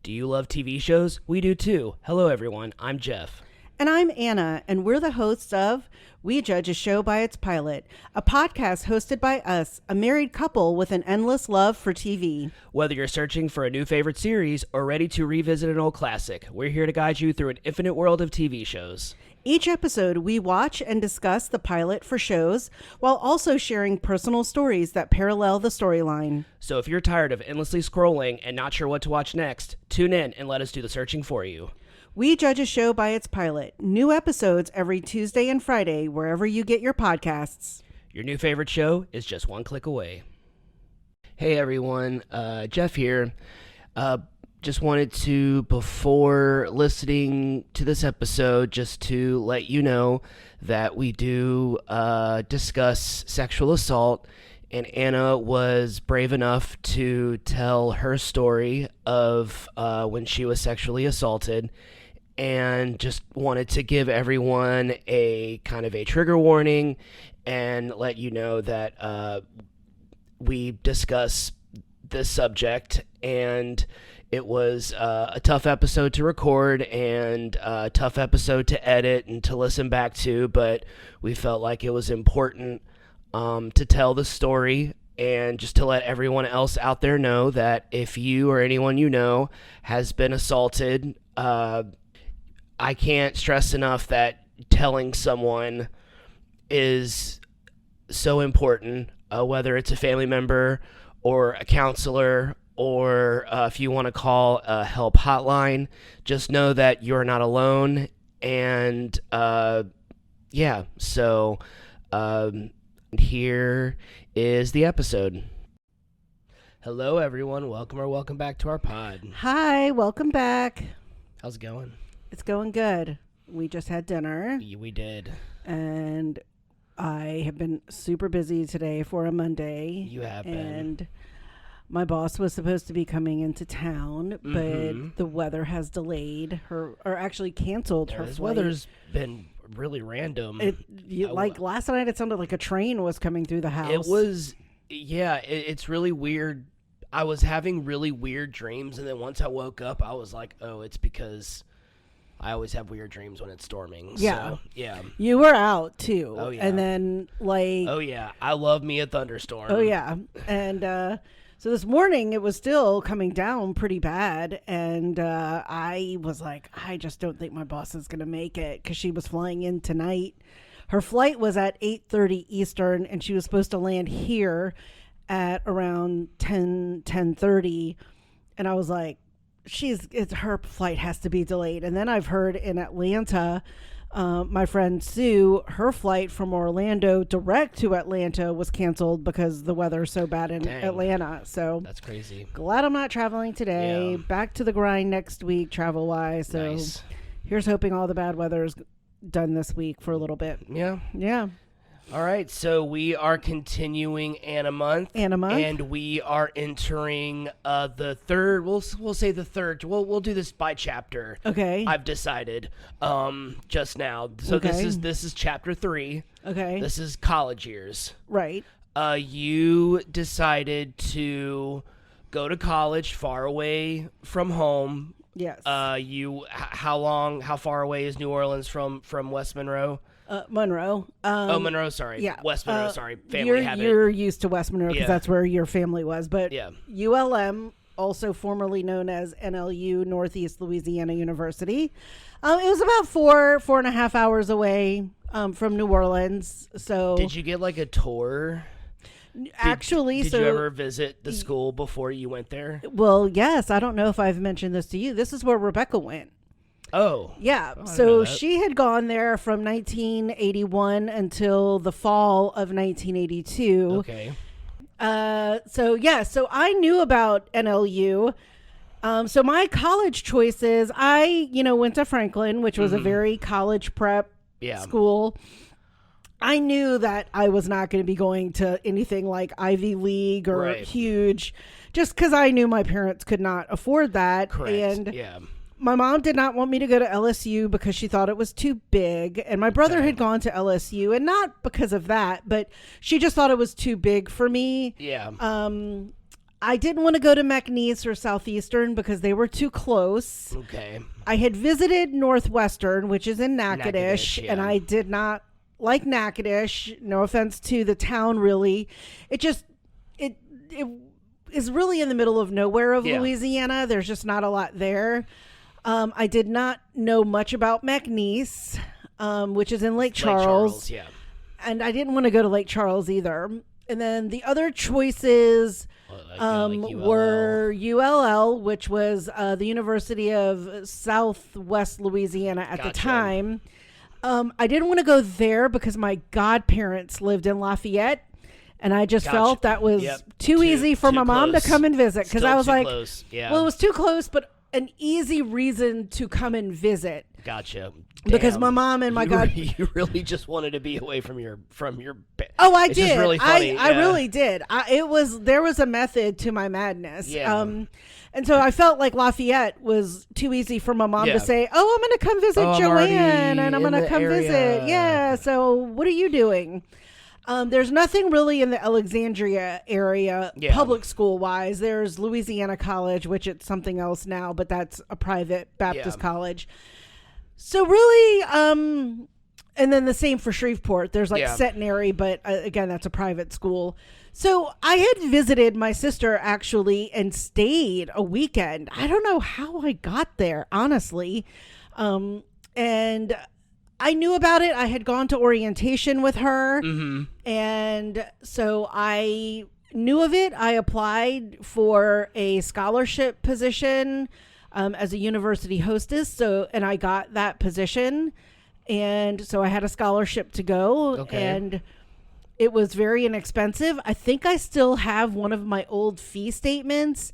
Do you love TV shows? We do too. Hello, everyone. I'm Jeff. And I'm Anna, and we're the hosts of We Judge a Show by Its Pilot, a podcast hosted by us, a married couple with an endless love for TV. Whether you're searching for a new favorite series or ready to revisit an old classic, we're here to guide you through an infinite world of TV shows. Each episode, we watch and discuss the pilot for shows while also sharing personal stories that parallel the storyline. So if you're tired of endlessly scrolling and not sure what to watch next, tune in and let us do the searching for you. We Judge a Show by Its Pilot. New episodes every Tuesday and Friday, wherever you get your podcasts. Your new favorite show is just one click away. Hey everyone, Jeff here. Just wanted to, before listening to this episode, just to let you know that we do discuss sexual assault, and Anna was brave enough to tell her story of when she was sexually assaulted. And just wanted to give everyone a kind of a trigger warning and let you know that we discuss this subject, and it was a tough episode to record and a tough episode to edit and to listen back to, but we felt like it was important to tell the story and just to let everyone else out there know that if you or anyone you know has been assaulted, I can't stress enough that telling someone is so important, whether it's a family member or a counselor or if you want to call a help hotline. Just know that you're not alone. And so here is the episode. Hello, everyone. Welcome back to our pod. Hi, welcome back. How's it going? It's going good. We just had dinner. We did. And I have been super busy today for a Monday. You have been. And my boss was supposed to be coming into town, but the weather has delayed her, or actually canceled her This flight. weather's been really random. Last night it sounded like a train was coming through the house. It was, it's really weird. I was having really weird dreams, and then once I woke up, I was like, oh, it's because I always have weird dreams when it's storming. Yeah. So, yeah. You were out, too. Oh, yeah. And then, Oh, yeah. I love me a thunderstorm. Oh, yeah. And so this morning, it was still coming down pretty bad. And I was like, I just don't think my boss is going to make it, because she was flying in tonight. Her flight was at 8:30 Eastern, and she was supposed to land here at around 10:30. And I was like, her flight has to be delayed. And then I've heard in Atlanta, my friend Sue, her flight from Orlando direct to Atlanta was canceled because the weather's so bad in Atlanta. So that's crazy. Glad I'm not traveling today. Yeah. Back to the grind next week, travel wise. So Nice. Here's hoping all the bad weather is done this week for a little bit. Yeah. Yeah. All right, so we are continuing Anna Month. And we are entering the third, we'll say the third, we'll do this by chapter. Okay. I've decided just now. So Okay. this is chapter 3. Okay. This is college years. Right. You decided to go to college far away from home. Yes. How far away is New Orleans from West Monroe? Monroe. Monroe, sorry. Yeah. West Monroe, sorry. Family You're used to West Monroe because Yeah. that's where your family was. But Yeah. ULM, also formerly known as NLU, Northeast Louisiana University. It was about four and a half hours away from New Orleans. So Did you get like a tour? Did you ever visit the school before you went there? Well, yes. I don't know if I've mentioned this to you. This is where Rebecca went. Oh. Yeah. I didn't know So that. she had gone there from 1981 until the fall of 1982. Okay. So I knew about NLU. So my college choices, I went to Franklin, which was a very college prep school. I knew that I was not going to be going to anything like Ivy League or huge, just because I knew my parents could not afford that. Correct. And yeah. my mom did not want me to go to LSU because she thought it was too big. And my brother had gone to LSU, and not because of that, but she just thought it was too big for me. Yeah. I didn't want to go to McNeese or Southeastern because they were too close. Okay. I had visited Northwestern, which is in Natchitoches, Natchitoches, yeah. and I did not like Natchitoches. No offense to the town, really. It is really in the middle of nowhere of Yeah. Louisiana. There's just not a lot there. I did not know much about McNeese, which is in Lake Charles. Yeah. And I didn't want to go to Lake Charles either. And then the other choices Like ULL. were ULL, which was the University of Southwest Louisiana at the Gotcha. time. I didn't want to go there because my godparents lived in Lafayette. And I just Gotcha. felt that was Yep. too easy for too my mom to close. come and visit. Because Still I was too like, close. Yeah. well, it was too close, but an easy reason to come and visit. Gotcha. Because Damn. my mom and my you really just wanted to be away from your Oh, I It's did. just really funny. I yeah. really did. There was a method to my madness. Yeah. And so I felt like Lafayette was too easy for my mom Yeah. to say, "Oh, I'm going to come visit Oh, I'm already Joanne, and I'm in going to the come area." visit." Yeah. So what are you doing? There's nothing really in the Alexandria area, Yeah. public school wise. There's Louisiana College, which it's something else now, but that's a private Baptist Yeah. college. So really, and then the same for Shreveport. There's like Yeah. Centenary, but again, that's a private school. So I had visited my sister actually and stayed a weekend. I don't know how I got there, honestly. And I knew about it. I had gone to orientation with her. Mm-hmm. And so I knew of it. I applied for a scholarship position as a university hostess. And I got that position. And so I had a scholarship to go. Okay. And it was very inexpensive. I think I still have one of my old fee statements,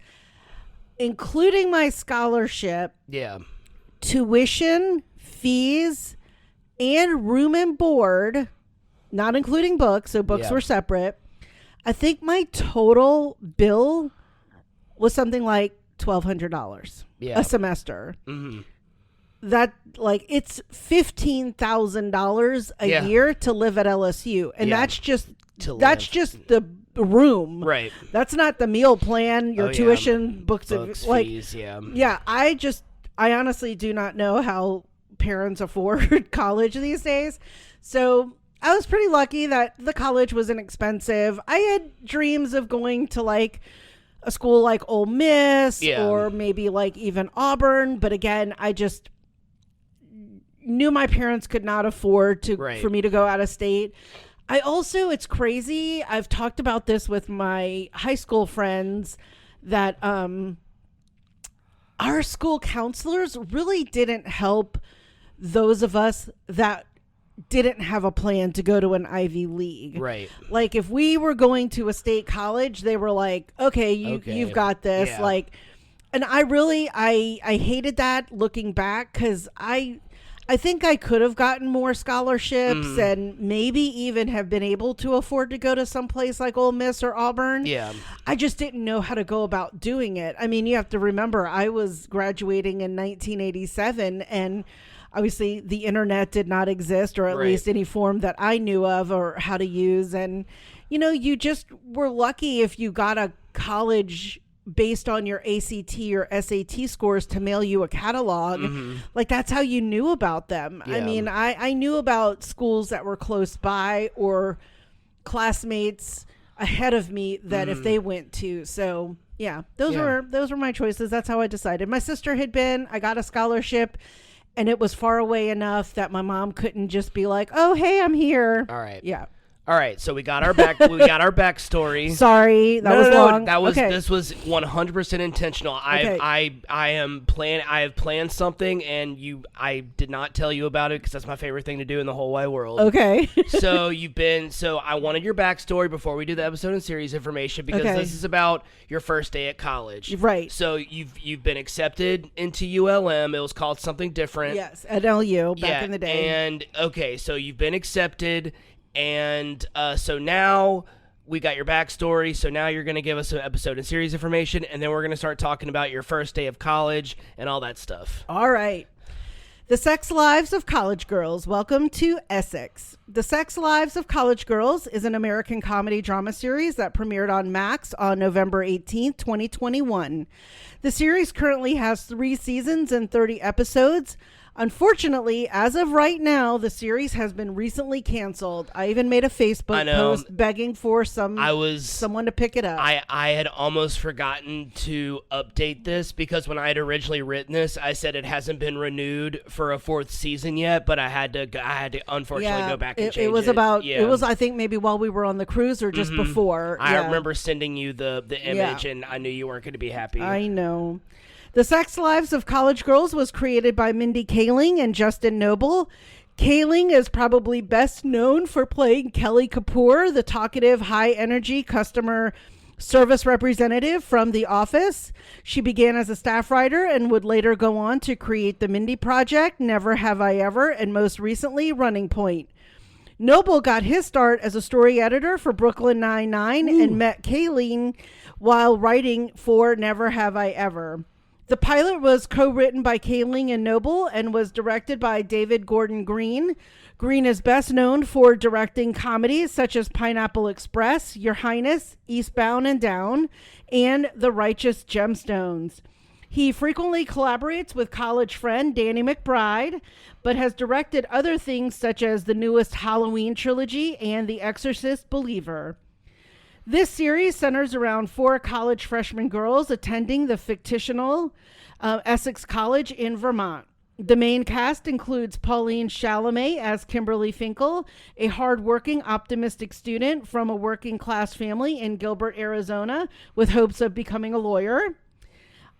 including my scholarship, Yeah. tuition, fees, and room and board, not including books. So books Yeah. were separate. I think my total bill was something like $1,200 Yeah. a semester. Mm-hmm. That like it's $15,000 a Yeah. year to live at LSU, and Yeah. that's just To that's live. just the room. Right. That's not the meal plan, your Oh, yeah. tuition, books, Books, like fees. Yeah. yeah. I honestly do not know how parents afford college these days. So I was pretty lucky that the college was inexpensive. I had dreams of going to like a school like Ole Miss Yeah. or maybe like even Auburn. But again, I just knew my parents could not afford to Right. for me to go out of state. I also, it's crazy. I've talked about this with my high school friends that our school counselors really didn't help those of us that didn't have a plan to go to an Ivy League. Right. Like if we were going to a state college, they were like, okay, you've got this. Yeah. Like, and I really, I hated that looking back. 'Cause I think I could have gotten more scholarships and maybe even have been able to afford to go to some place like Ole Miss or Auburn. Yeah. I just didn't know how to go about doing it. I mean, you have to remember I was graduating in 1987 and obviously the internet did not exist, or at Right. least any form that I knew of or how to use. And, you know, you just were lucky if you got a college based on your ACT or SAT scores to mail you a catalog. Like that's how you knew about them. I Yeah. mean, I knew about schools that were close by or classmates ahead of me that if they went to. So yeah, those Yeah. were my choices. That's how I decided. My sister had been, I got a scholarship and it was far away enough that my mom couldn't just be like, "Oh, hey, I'm here." All right. Yeah. All right. So we got our backstory. Sorry, that was long. That was okay. This was 100% intentional. Okay. I have planned something, and I did not tell you about it because that's my favorite thing to do in the whole wide world. Okay. So I wanted your backstory before we do the episode and series information because Okay. this is about your first day at college. Right. So you've been accepted into ULM. It was called something different. Yes, at LU back in the day. And okay, so you've been accepted. And so now we got your backstory. So now you're going to give us an episode and series information, and then we're going to start talking about your first day of college and all that stuff. All right. The Sex Lives of College Girls. Welcome to Essex. The Sex Lives of College Girls is an American comedy drama series that premiered on Max on November 18th, 2021. The series currently has 3 seasons and 30 episodes. Unfortunately, as of right now, the series has been recently canceled. I even made a Facebook post begging for someone to pick it up. I had almost forgotten to update this because when I had originally written this, I said it hasn't been renewed for a 4th season yet, but I had to unfortunately go back and change it. It was about it was I think maybe while we were on the cruise or just before. I remember sending you the image and I knew you weren't going to be happy. I know. The Sex Lives of College Girls was created by Mindy Kaling and Justin Noble. Kaling is probably best known for playing Kelly Kapoor, the talkative, high-energy customer service representative from The Office. She began as a staff writer and would later go on to create The Mindy Project, Never Have I Ever, and most recently, Running Point. Noble got his start as a story editor for Brooklyn Nine-Nine and met Kaling while writing for Never Have I Ever. The pilot was co-written by Kaling and Noble and was directed by David Gordon Green. Green is best known for directing comedies such as Pineapple Express, Your Highness, Eastbound and Down, and The Righteous Gemstones. He frequently collaborates with college friend Danny McBride, but has directed other things such as the newest Halloween trilogy and The Exorcist Believer. This series centers around 4 college freshman girls attending the fictional Essex College in Vermont. The main cast includes Pauline Chalamet as Kimberly Finkel, a hardworking, optimistic student from a working-class family in Gilbert, Arizona, with hopes of becoming a lawyer.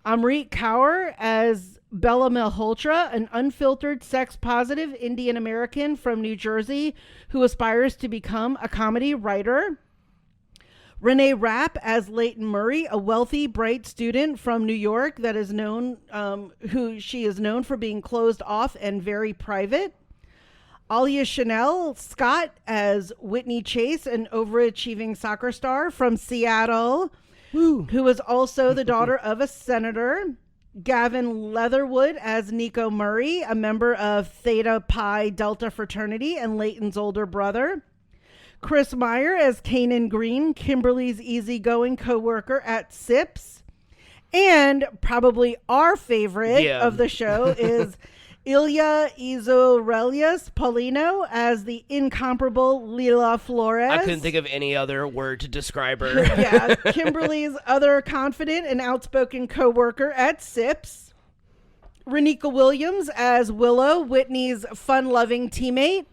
Amrit Kaur as Bella Malhotra, an unfiltered, sex-positive Indian American from New Jersey who aspires to become a comedy writer. Renee Rapp as Leighton Murray, a wealthy, bright student from New York that is known, who she is known for being closed off and very private. Alia Chanel Scott as Whitney Chase, an overachieving soccer star from Seattle, who is also the daughter of a senator. Gavin Leatherwood as Nico Murray, a member of Theta Pi Delta fraternity and Leighton's older brother. Chris Meyer as Kanan Green, Kimberly's easygoing co-worker at Sips. And probably our favorite of the show is Ilya Izorelius Paulino as the incomparable Lila Flores. I couldn't think of any other word to describe her. Kimberly's other confident and outspoken co-worker at Sips. Renika Williams as Willow, Whitney's fun-loving teammate.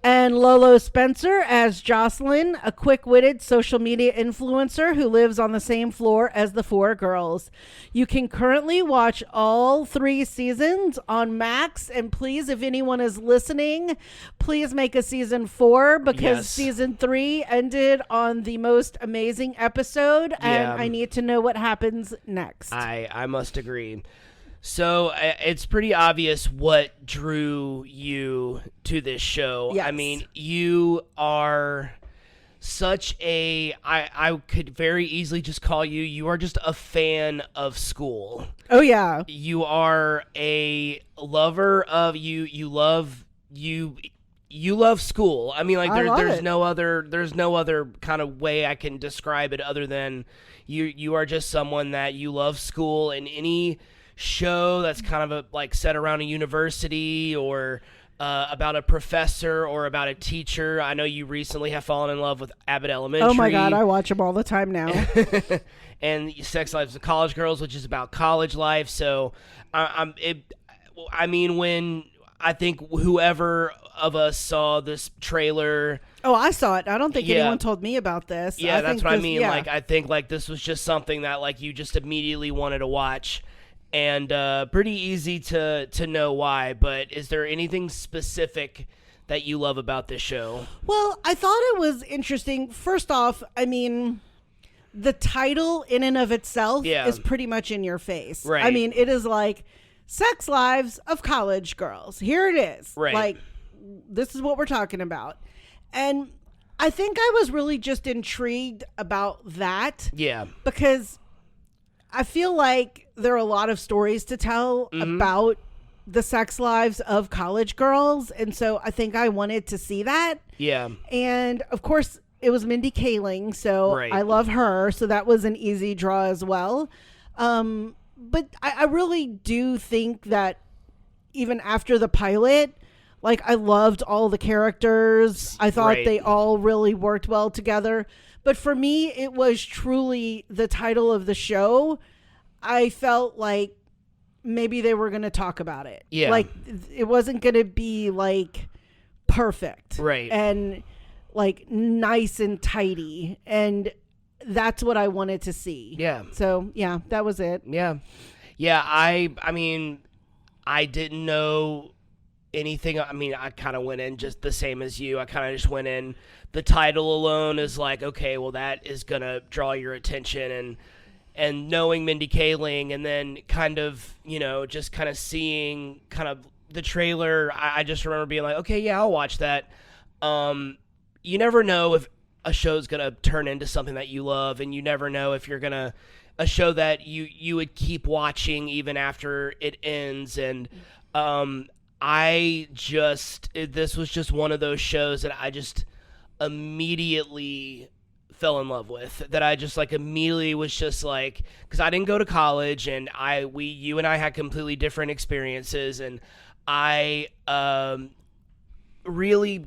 And Lolo Spencer as Jocelyn, a quick-witted social media influencer who lives on the same floor as the 4 girls. You can currently watch all 3 seasons on Max. And please, if anyone is listening, please make a season 4 because season 3 ended on the most amazing episode. And I need to know what happens next. I must agree. So it's pretty obvious what drew you to this show. Yes. I mean, you are such a, I could very easily just call you are just a fan of school. Oh, yeah. You are a lover of, you love school. I mean, like there's no other kind of way I can describe it other than you are just someone that you love school, and any show that's kind of like set around a university or about a professor or about a teacher. I know you recently have fallen in love with Abbott Elementary. Oh my God, I watch them all the time now. And Sex Lives of College Girls, which is about college life. So when I think whoever of us saw this trailer. Oh, I saw it. I don't think anyone told me about this. Yeah, that's what I mean. Yeah. Like, I think like this was just something that like you just immediately wanted to watch. And pretty easy to know why, but is there anything specific that you love about this show? Well, I thought it was interesting. First off, I mean, the title in and of itself is pretty much in your face. Right. I mean, it is like Sex Lives of College Girls. Here it is. Right. Like, this is what we're talking about. And I think I was really just intrigued about that. Yeah. Because I feel like there are a lot of stories to tell about the sex lives of college girls. And so I think I wanted to see that. Yeah. And of course, it was Mindy Kaling, so Right. I love her. So that was an easy draw as well. But I really do think that even after the pilot, like, I loved all the characters. I thought Right. they all really worked well together. But for me, it was truly the title of the show. I felt like maybe they were going to talk about it. Yeah. Like, it wasn't going to be, like, perfect. Right. And, like, nice and tidy. And that's what I wanted to see. Yeah. So, yeah, that was it. Yeah. Yeah, I mean, I didn't know anything. I mean, I kind of went in just the same as you. I kind of just went in. The title alone is like, okay, well, that is going to draw your attention. And knowing Mindy Kaling, and then kind of, just kind of seeing kind of the trailer, I just remember being like, okay, yeah, I'll watch that. You never know if a show's going to turn into something that you love, and you never know if you're going to, a show that you would keep watching even after it ends. And this was just one of those shows that I just immediately fell in love with, that I just like immediately was just like, because I didn't go to college, and you and I had completely different experiences, and I really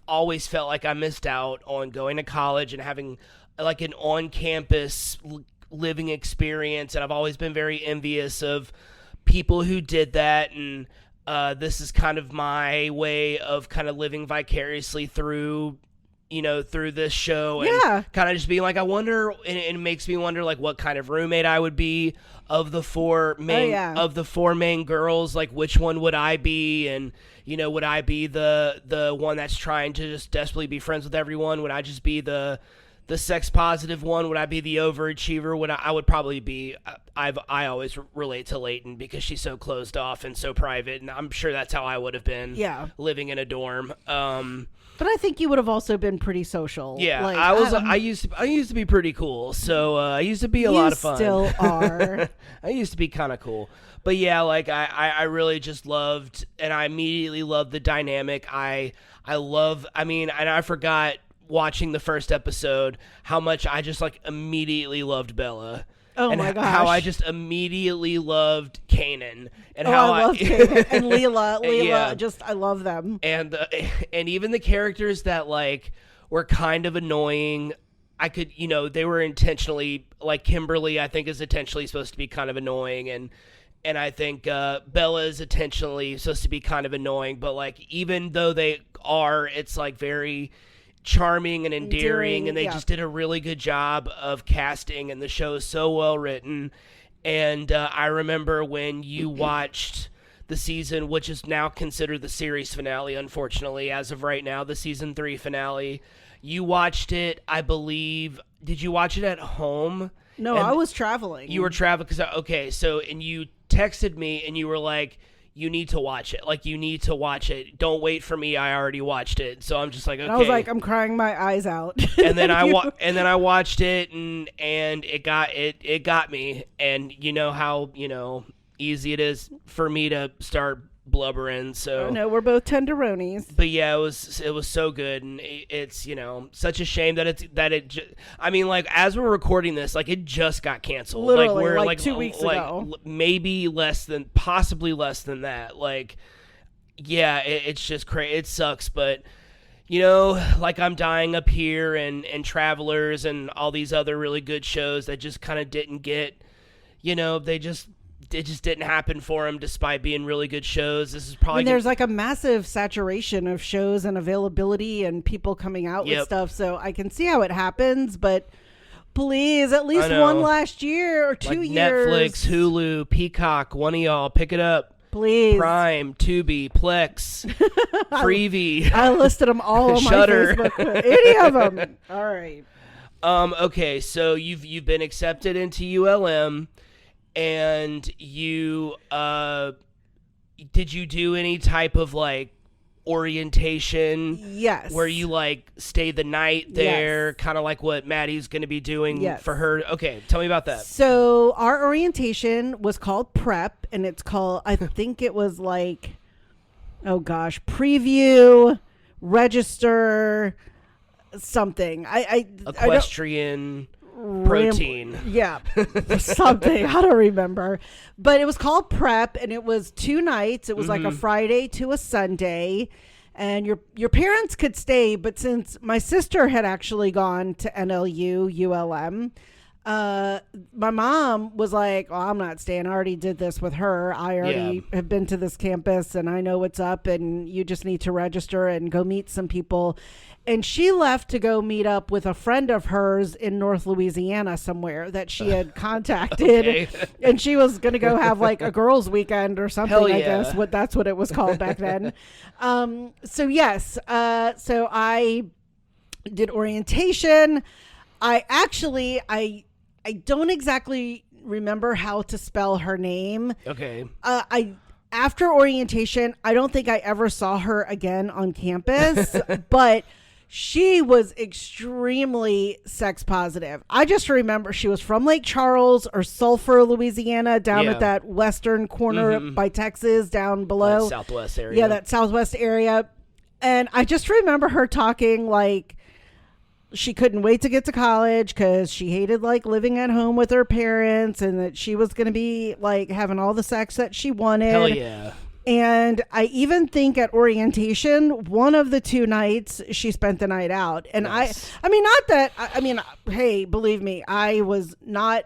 always felt like I missed out on going to college and having like an on-campus living experience, and I've always been very envious of people who did that. And this is kind of my way of kind of living vicariously through this show, and Yeah. kind of just being like, I wonder, and it makes me wonder like what kind of roommate I would be of the four main girls. Like, which one would I be? And would I be the one that's trying to just desperately be friends with everyone? Would I just be the sex positive one? Would I be the overachiever? I would probably be. I always relate to Leighton because she's so closed off and so private, and I'm sure that's how I would have been. Yeah. Living in a dorm. But I think you would have also been pretty social. Yeah, Like, I used to be pretty cool. So I used to be a lot of fun. You still are. I used to be kind of cool. But yeah, like I really just loved, and I immediately loved the dynamic. I forgot watching the first episode how much I just like immediately loved Bella. Oh and my gosh. how I just immediately loved Kanan, and I love Kanan and Leela. Yeah. I love them. And even the characters that like were kind of annoying, they were intentionally, like Kimberly, I think, is intentionally supposed to be kind of annoying, and I think Bella is intentionally supposed to be kind of annoying, but like even though they are, it's like very charming and endearing, and they just did a really good job of casting, and the show is so well written. And I remember when you watched the season, which is now considered the series finale, unfortunately, as of right now, the season 3 finale. You watched it, I believe. Did you watch it at home? No, I was traveling. You were traveling and you texted me and you were like, you need to watch it. Like, you need to watch it. Don't wait for me. I already watched it. So I'm just like, okay. And I was like, I'm crying my eyes out. And then I watched it, and it got me. And you know how easy it is for me to start blubbering. So no, we're both tenderonis. But yeah, it was so good, and it's such a shame that as we're recording this, like, it just got canceled. Literally, we're like 2 weeks ago. Maybe possibly less than that. Like, yeah, it's just crazy. It sucks, but like I'm Dying Up Here and Travelers and all these other really good shows that just kind of didn't get, it just didn't happen for him despite being really good shows. This is probably there's like a massive saturation of shows and availability and people coming out with stuff. So I can see how it happens, but please, at least one last year or 2 years. Netflix, Hulu, Peacock, one of y'all, pick it up. Please. Prime, Tubi, Plex, Freevee. I listed them all on my Shudder. Facebook. Any of them. All right. Okay, so you've been accepted into ULM. And you, did you do any type of like orientation. Yes. Where you like stay the night there, Yes. kind of like what Maddie's going to be doing Yes. for her. Okay, tell me about that. So our orientation was called prep, and it's called, I think it was like, oh gosh, preview, register, something. I don't, Equestrian protein. Yeah, something. I don't remember. But it was called prep, and it was 2 nights. It was like a Friday to a Sunday. And your parents could stay, but since my sister had actually gone to NLU, ULM, my mom was like, oh, I'm not staying. I already did this with her. I already have been to this campus, and I know what's up, and you just need to register and go meet some people. And she left to go meet up with a friend of hers in North Louisiana somewhere that she had contacted. Okay. And she was going to go have like a girls' weekend or something, Hell yeah. I guess. That's what it was called back then. So yes, so I did orientation. I don't exactly remember how to spell her name. Okay. After orientation, I don't think I ever saw her again on campus, but she was extremely sex positive. I just remember she was from Lake Charles or Sulphur, Louisiana, down at that western corner by Texas, down below. Southwest area. Yeah, that southwest area. And I just remember her talking like she couldn't wait to get to college because she hated like living at home with her parents, and that she was going to be like having all the sex that she wanted. Hell yeah. And I even think at orientation, one of the 2 nights she spent the night out. And Nice. I mean, not that, I mean, hey, believe me, I was not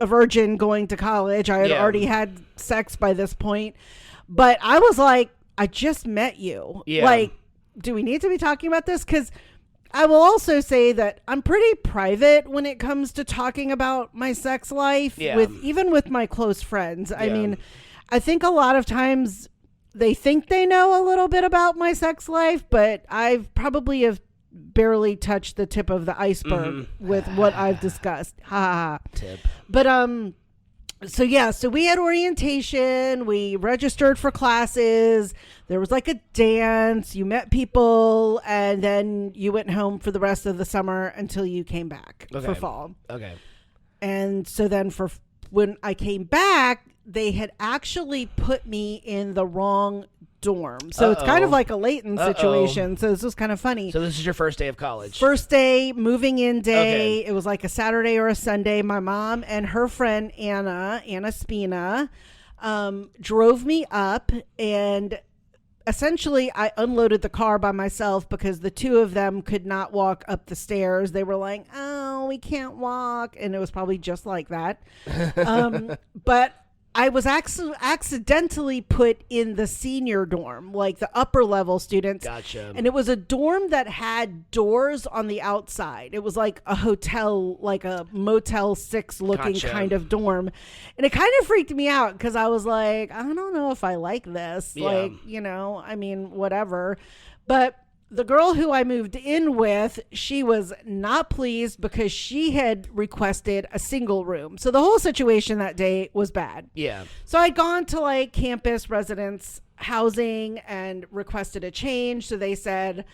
a virgin going to college. I had already had sex by this point, but I was like, I just met you. Yeah. Like, do we need to be talking about this? 'Cause I will also say that I'm pretty private when it comes to talking about my sex life even with my close friends. I mean, I think a lot of times they think they know a little bit about my sex life, but I've probably have barely touched the tip of the iceberg with what I've discussed. Ha ha ha. Tip. But so yeah, so we had orientation, we registered for classes, there was like a dance, you met people, and then you went home for the rest of the summer until you came back for fall. Okay. And so then for when I came back, they had actually put me in the wrong dorm. So it's kind of like a Layton situation. So this was kind of funny. So this is your first day of college. First day, moving in day. Okay. It was like a Saturday or a Sunday. My mom and her friend Anna Spina, drove me up, and essentially I unloaded the car by myself because the 2 of them could not walk up the stairs. They were like, oh, we can't walk. And it was probably just like that. But I was accidentally put in the senior dorm, like the upper level students. Gotcha. And it was a dorm that had doors on the outside. It was like a hotel, like a Motel 6 looking kind of dorm. And it kind of freaked me out because I was like, I don't know if I like this. Yeah. Like, you know, I mean, whatever. But the girl who I moved in with, she was not pleased because she had requested a single room. So the whole situation that day was bad. Yeah. So I'd gone to like campus residence housing and requested a change. So they said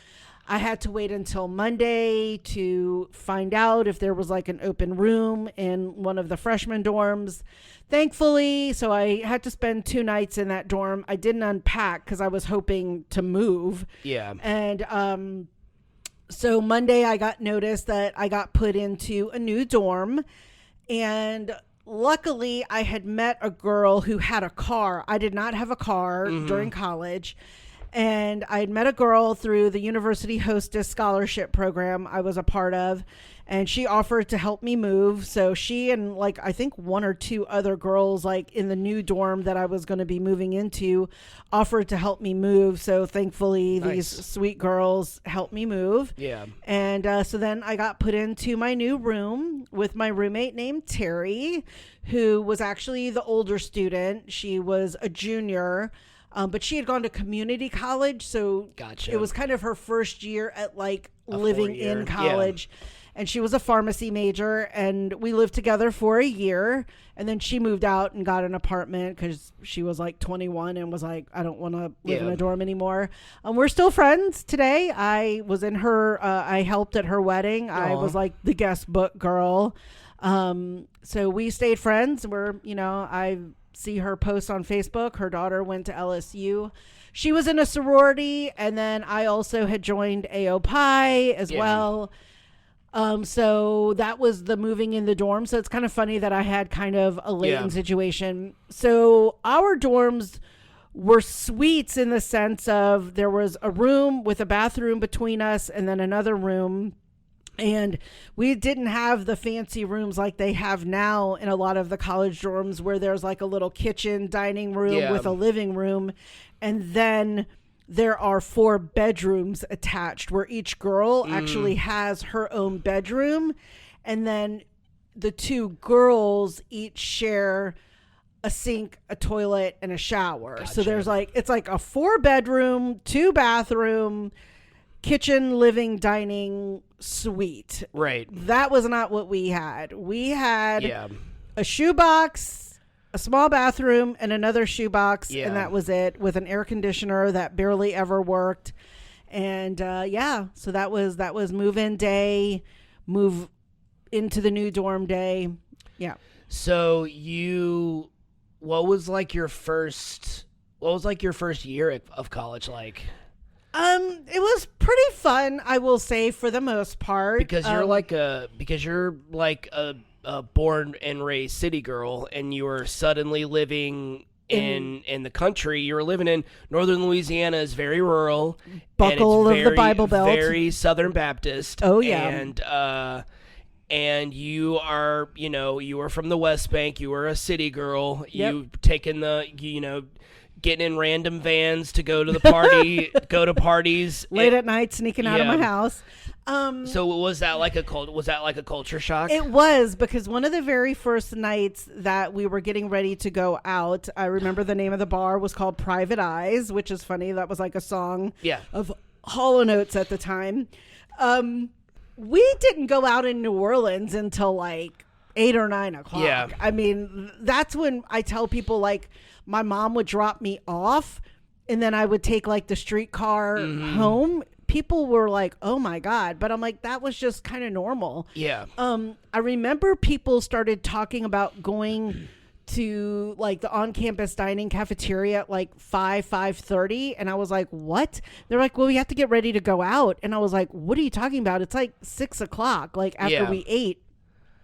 I had to wait until Monday to find out if there was like an open room in one of the freshman dorms. Thankfully, so I had to spend 2 nights in that dorm. I didn't unpack because I was hoping to move. Yeah. And so Monday I got notice that I got put into a new dorm, and luckily I had met a girl who had a car. I did not have a car during college. And I had met a girl through the University Hostess Scholarship Program I was a part of, and she offered to help me move. So she and like I think 1 or 2 other girls like in the new dorm that I was going to be moving into offered to help me move. So thankfully these sweet girls helped me move. Yeah. And so then I got put into my new room with my roommate named Terry, who was actually the older student. She was a junior. But she had gone to community college, so Gotcha. it was kind of her first year at like living in college. and she was a pharmacy major, and we lived together for a year, and then she moved out and got an apartment because she was like 21 and was like, I don't want to live in a dorm anymore. We're still friends today. I was in her, I helped at her wedding. Aww. I was like the guest book girl. So we stayed friends. I see her post on Facebook. Her daughter went to LSU. She was in a sorority, and then I also had joined AO Pi as well. So that was the moving in the dorm. So it's kind of funny that I had kind of a Layton situation. So our dorms were suites in the sense of there was a room with a bathroom between us and then another room. And we didn't have the fancy rooms like they have now in a lot of the college dorms where there's like a little kitchen, dining room with a living room. And then there are 4 bedrooms attached where each girl actually has her own bedroom. And then the 2 girls each share a sink, a toilet, and a shower. Gotcha. So there's it's like a 4 bedroom, 2 bathroom, kitchen, living, dining suite. Right. That was not what we had. We had a shoebox, a small bathroom, and another shoebox, and that was it, with an air conditioner that barely ever worked. And so that was move-in day, move into the new dorm day. Yeah. So what was like your first year of college like? It was pretty fun, I will say, for the most part. Because you're like a born and raised city girl, and you were suddenly living in the country. You were living in northern Louisiana, is very rural, buckle of the Bible Belt, very Southern Baptist. Oh yeah, and you were from the West Bank. You were a city girl. Yep. You taken getting in random vans to go to the party, go to parties late at night, sneaking out of my house. So was that like a culture shock? It was, because one of the very first nights that we were getting ready to go out, I remember the name of the bar was called Private Eyes, which is funny. That was like a song of Hall & Oates at the time. We didn't go out in New Orleans until like 8 or 9 o'clock. Yeah. I mean, that's when I tell people, like, my mom would drop me off and then I would take like the streetcar home. People were like, oh my God. But I'm like, that was just kind of normal. Yeah. I remember people started talking about going to like the on-campus dining cafeteria at like 5:30, and I was like, what? They're like, well, we have to get ready to go out. And I was like, what are you talking about? It's like 6 o'clock, like after we ate.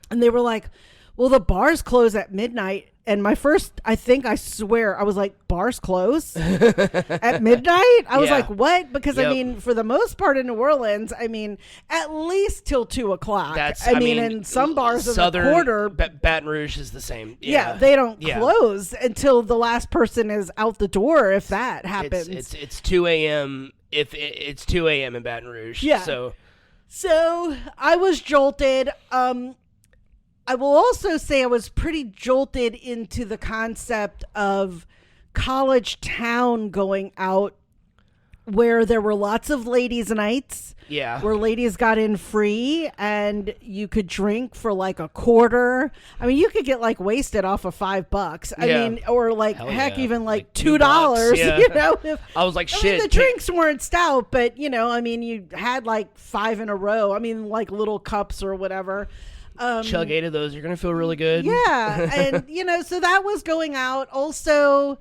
And they were like, well, the bars close at midnight. And I swear, I was like, bars close at midnight? I was like, what? Because I mean, for the most part in New Orleans, I mean, at least till 2 o'clock. In some bars in the quarter. Baton Rouge is the same. Yeah, they don't close until the last person is out the door, if that happens. It's 2 a.m. if it's 2 a.m. in Baton Rouge. Yeah. So I was jolted. I will also say I was pretty jolted into the concept of college town going out, where there were lots of ladies' nights. Yeah. Where ladies got in free and you could drink for like a quarter. I mean, you could get like wasted off of $5. I mean, or like even like $2. Yeah. You know, I was like, shit. The drinks weren't stout, but you know, I mean, you had like 5 in a row. I mean, like little cups or whatever. Chug 8 of those, you're gonna feel really good. Yeah. And you know, so that was going out. Also,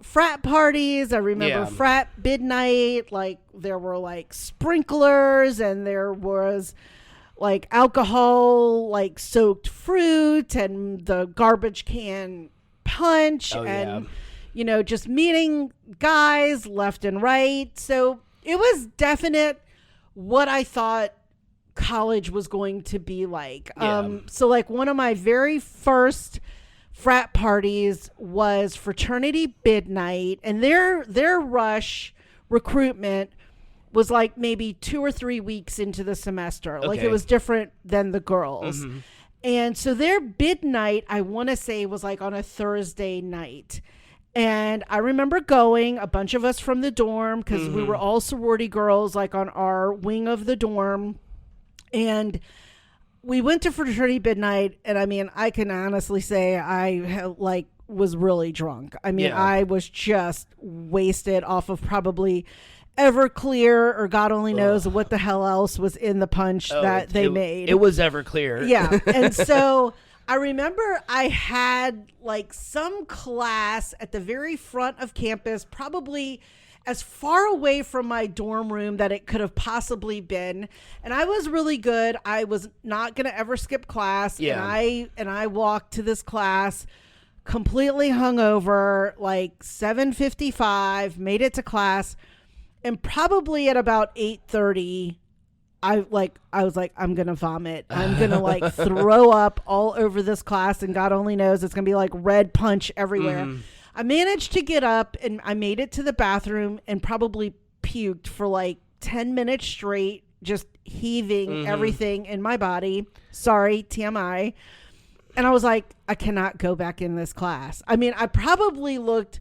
frat parties. I remember frat midnight. Like there were like sprinklers, and there was like alcohol, like soaked fruit, and the garbage can punch, you know, just meeting guys left and right. So it was definite what I thought college was going to be like. So like one of my very first frat parties was fraternity midnight, and their rush recruitment was like maybe 2 or 3 weeks into the semester. Like it was different than the girls. And so their midnight, I want to say, was like on a Thursday night. And I remember going, a bunch of us from the dorm, because we were all sorority girls, like on our wing of the dorm. And we went to fraternity midnight, and I mean, I can honestly say was really drunk. I mean, Yeah. I was just wasted off of probably Everclear, or God only knows what the hell else was in the punch that they made. It was Everclear. Yeah. And so I remember I had like some class at the very front of campus, probably as far away from my dorm room that it could have possibly been. And I was really good. I was not going to ever skip class. Yeah. And I walked to this class completely hungover, like 7:55, made it to class. And probably at about 8:30, I was like, I'm going to vomit. I'm going to like throw up all over this class. And God only knows it's going to be like red punch everywhere. Mhm. I managed to get up and I made it to the bathroom and probably puked for like 10 minutes straight, just heaving everything in my body. Sorry, TMI. And I was like, I cannot go back in this class. I mean, I probably looked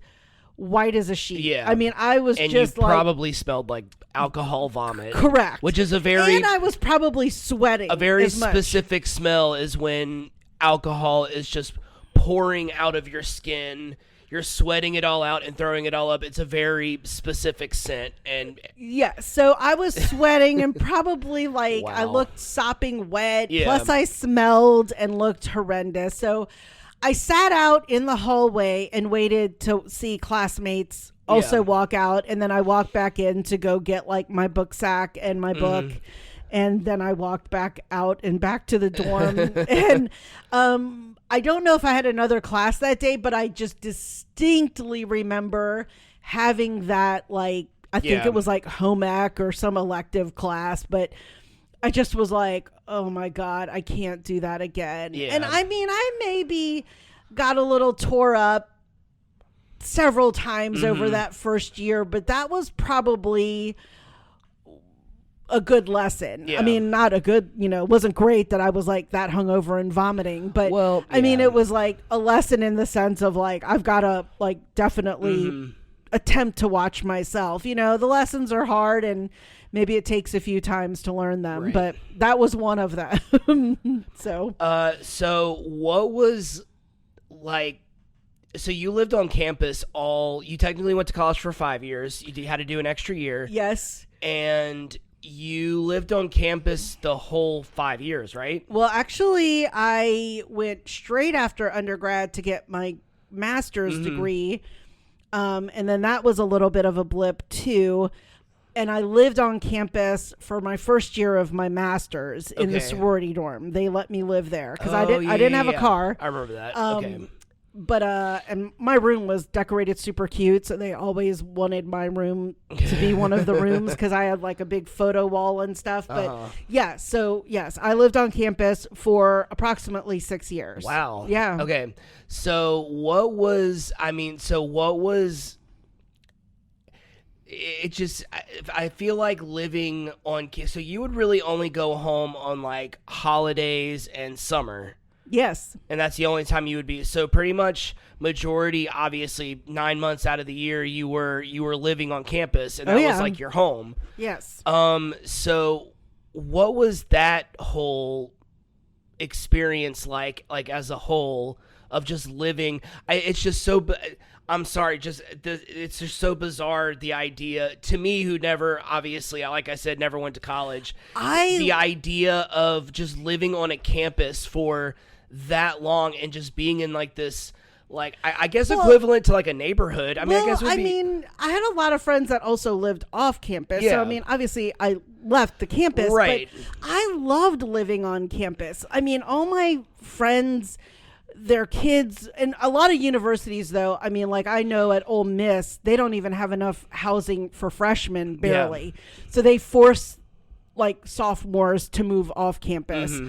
white as a sheet. Yeah. I mean, I was And just you like, probably smelled like alcohol vomit. correct. Which is a very and I was probably sweating. a very as much. specific smell is when alcohol is just pouring out of your skin. You're sweating it all out and throwing it all up. It's a very specific scent. And Yeah, so I was sweating and probably like I Wow. looked sopping wet. Yeah. Plus I smelled and looked horrendous. So I sat out in the hallway and waited to see classmates also Yeah. walk out. And then I walked back in to go get like my book sack and my book. And then I walked back out and back to the dorm. And I don't know if I had another class that day, but I just distinctly remember having that, like, I think Yeah. it was like home ec or some elective class, but I just was like, oh my God, I can't do that again. Yeah. And I mean, I maybe got a little tore up several times over that first year, but that was probably a good lesson. Yeah. I mean, not a good, it wasn't great that I was like that hungover and vomiting, but Well, I mean, yeah. it was like a lesson in the sense of like, I've got to like definitely attempt to watch myself. The lessons are hard and maybe it takes a few times to learn them, Right. but that was one of them. So so what was like? So you lived on campus you technically went to college for 5 years. You had to do an extra year. yes. And you lived on campus the whole 5 years, right? Well, actually, I went straight after undergrad to get my master's degree. And then that was a little bit of a blip too. And I lived on campus for my first year of my master's in the Okay. sorority dorm. They let me live there because I Oh, didn't have a yeah. car. I remember that. Okay. But and my room was decorated super cute, so they always wanted my room to be one of the rooms because I had like a big photo wall and stuff. But yeah, so yes, I lived on campus for approximately 6 years. Wow. Yeah. Okay. So what was it just I feel like living on so you would really only go home on like holidays and summer. Yes. And that's the only time you would be. So pretty much majority, obviously 9 months out of the year, you were living on campus, and that was like your home. Yes. So what was that whole experience like as a whole of just living? It's just so. I'm sorry, it's just so bizarre, the idea to me, who never, obviously, like I said, never went to college. The idea of just living on a campus for that long and just being in like this, like I guess equivalent to like a neighborhood. I mean, I had a lot of friends that also lived off campus. Yeah. So I mean, obviously I left the campus, Right. but I loved living on campus. I mean, all my friends, their kids, and a lot of universities though, I mean, like I know at Ole Miss, they don't even have enough housing for freshmen, barely. So they force like sophomores to move off campus.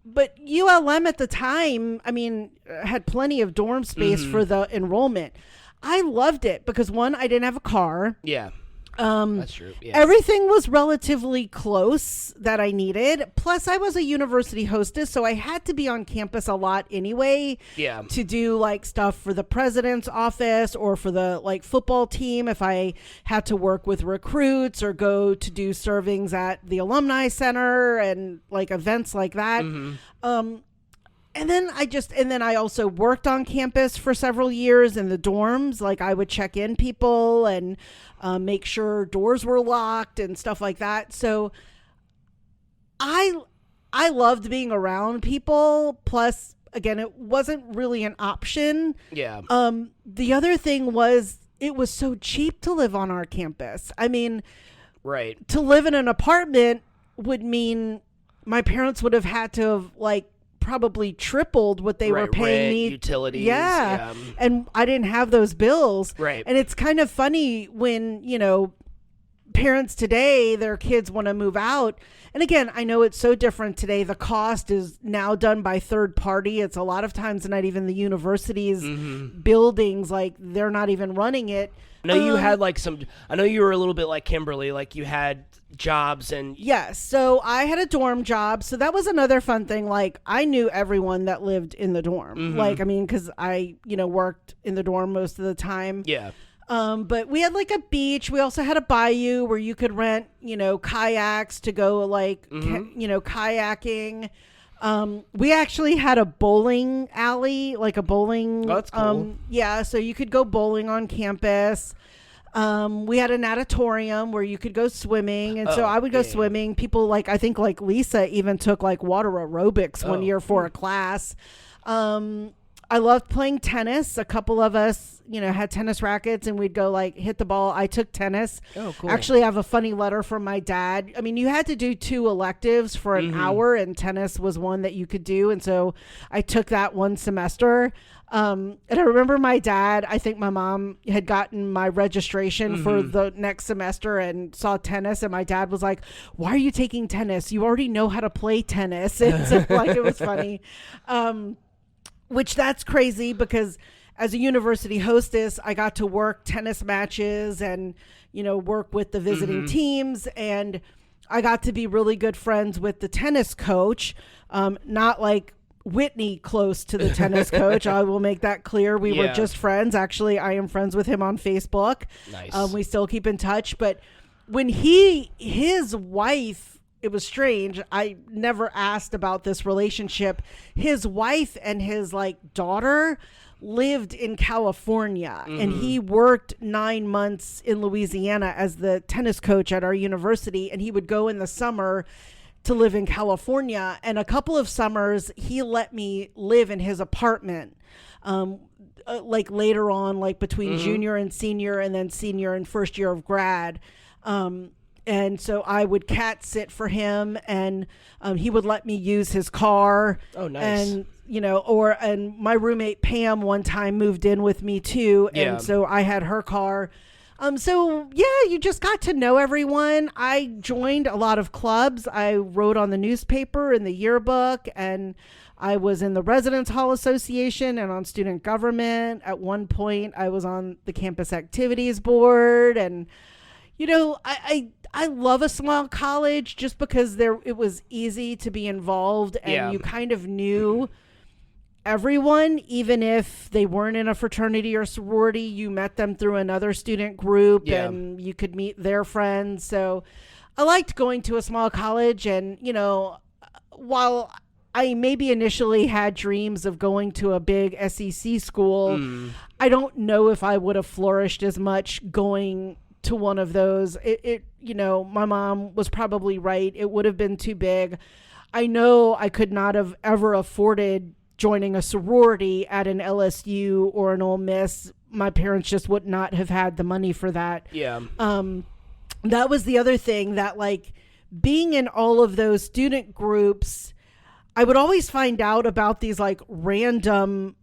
But ULM at the time, I mean, had plenty of dorm space for the enrollment. I loved it because one, I didn't have a car. Yeah. That's true. Yeah. Everything was relatively close that I needed. Plus, I was a university hostess, so I had to be on campus a lot anyway. Yeah. To do like stuff for the president's office or for the like football team. If I had to work with recruits or go to do servings at the alumni center and like events like that. And then I also worked on campus for several years in the dorms. Like I would check in people and make sure doors were locked and stuff like that. So I loved being around people. Plus, again, it wasn't really an option. Yeah. The other thing was it was so cheap to live on our campus. I mean, right. To live in an apartment would mean my parents would have had to have like probably tripled what they were paying me. Utilities. Yeah. And I didn't have those bills. Right. And it's kind of funny when, parents today, their kids want to move out. And again, I know it's so different today. The cost is now done by third party. It's a lot of times not even the university's buildings, like they're not even running it. I know you had I know you were a little bit like Kimberly, like you had jobs and. Yes. So I had a dorm job. So that was another fun thing. Like I knew everyone that lived in the dorm. Like, I mean, cause I, worked in the dorm most of the time. Yeah. But we had like a beach. We also had a bayou where you could rent, kayaks to go like, kayaking. We actually had a bowling alley, like a bowling. Oh, that's cool. Yeah. So you could go bowling on campus. We had a natatorium where you could go swimming. And so I would go swimming. People I think like Lisa even took like water aerobics one year for a class. I loved playing tennis. A couple of us, had tennis rackets and we'd go like hit the ball. I took tennis. Oh, cool. Actually, I have a funny letter from my dad. I mean, you had to do 2 electives for an hour and tennis was one that you could do. And so I took that one semester. And I remember my dad, I think my mom had gotten my registration for the next semester and saw tennis. And my dad was like, why are you taking tennis? You already know how to play tennis. And so it was funny. Which that's crazy because as a university hostess, I got to work tennis matches and, work with the visiting teams. And I got to be really good friends with the tennis coach. Not like Whitney close to the tennis coach. I will make that clear. We were just friends. Actually, I am friends with him on Facebook. Nice. We still keep in touch. But when his wife, it was strange. I never asked about this relationship. His wife and his daughter lived in California and he worked 9 months in Louisiana as the tennis coach at our university. And he would go in the summer to live in California. And a couple of summers he let me live in his apartment. Later on, between junior and senior and then senior and first year of grad. And so I would cat sit for him and he would let me use his car. Oh, nice. And, and my roommate Pam one time moved in with me too. Yeah. And so I had her car. So yeah, you just got to know everyone. I joined a lot of clubs. I wrote on the newspaper in the yearbook and I was in the Residence Hall Association and on student government. At one point I was on the campus activities board and, I love a small college just because it was easy to be involved and you kind of knew everyone, even if they weren't in a fraternity or sorority, you met them through another student group and you could meet their friends. So I liked going to a small college and, while I maybe initially had dreams of going to a big SEC school, I don't know if I would have flourished as much going to one of those. My mom was probably right. It would have been too big. I know I could not have ever afforded joining a sorority at an LSU or an Ole Miss. My parents just would not have had the money for that. Yeah. That was the other thing that being in all of those student groups, I would always find out about these random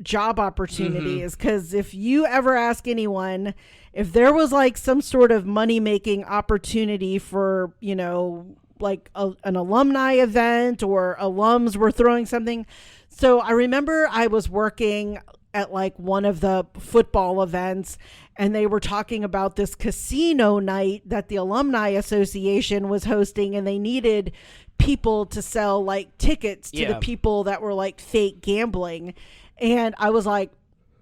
job opportunities. Because if you ever ask anyone, if there was some sort of money-making opportunity for, an alumni event or alums were throwing something. So I remember I was working at like one of the football events, and they were talking about this casino night that the Alumni Association was hosting, and they needed people to sell like tickets to the people that were like fake gambling. And I was like,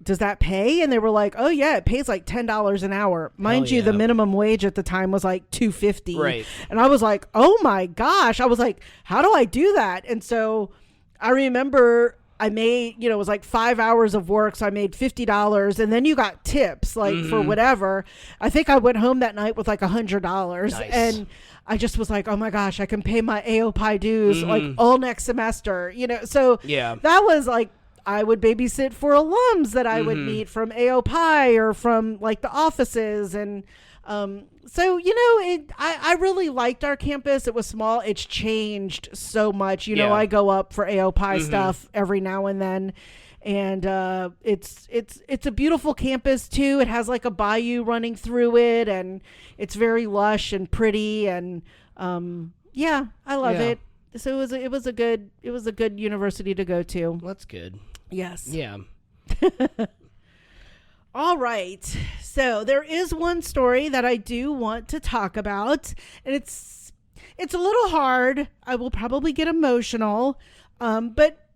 does that pay? And they were like, oh yeah, it pays like $10 an hour. Mind you, the minimum wage at the time was like $2.50. Right. And I was like, oh my gosh. I was like, how do I do that? And so I remember I made, it was like 5 hours of work. So I made $50, and then you got tips like for whatever. I think I went home that night with like $100. Nice. And I just was like, oh my gosh, I can pay my AOPI dues like all next semester, So that was like, I would babysit for alums that I would meet from AOPI or from like the offices. And so, I really liked our campus. It was small. It's changed so much. I go up for AOPI stuff every now and then. And it's a beautiful campus too. It has like a bayou running through it, and it's very lush and pretty. And I love it. So it was a good university to go to. That's good. Yes. Yeah. All right. So there is one story that I do want to talk about, and it's a little hard. I will probably get emotional, but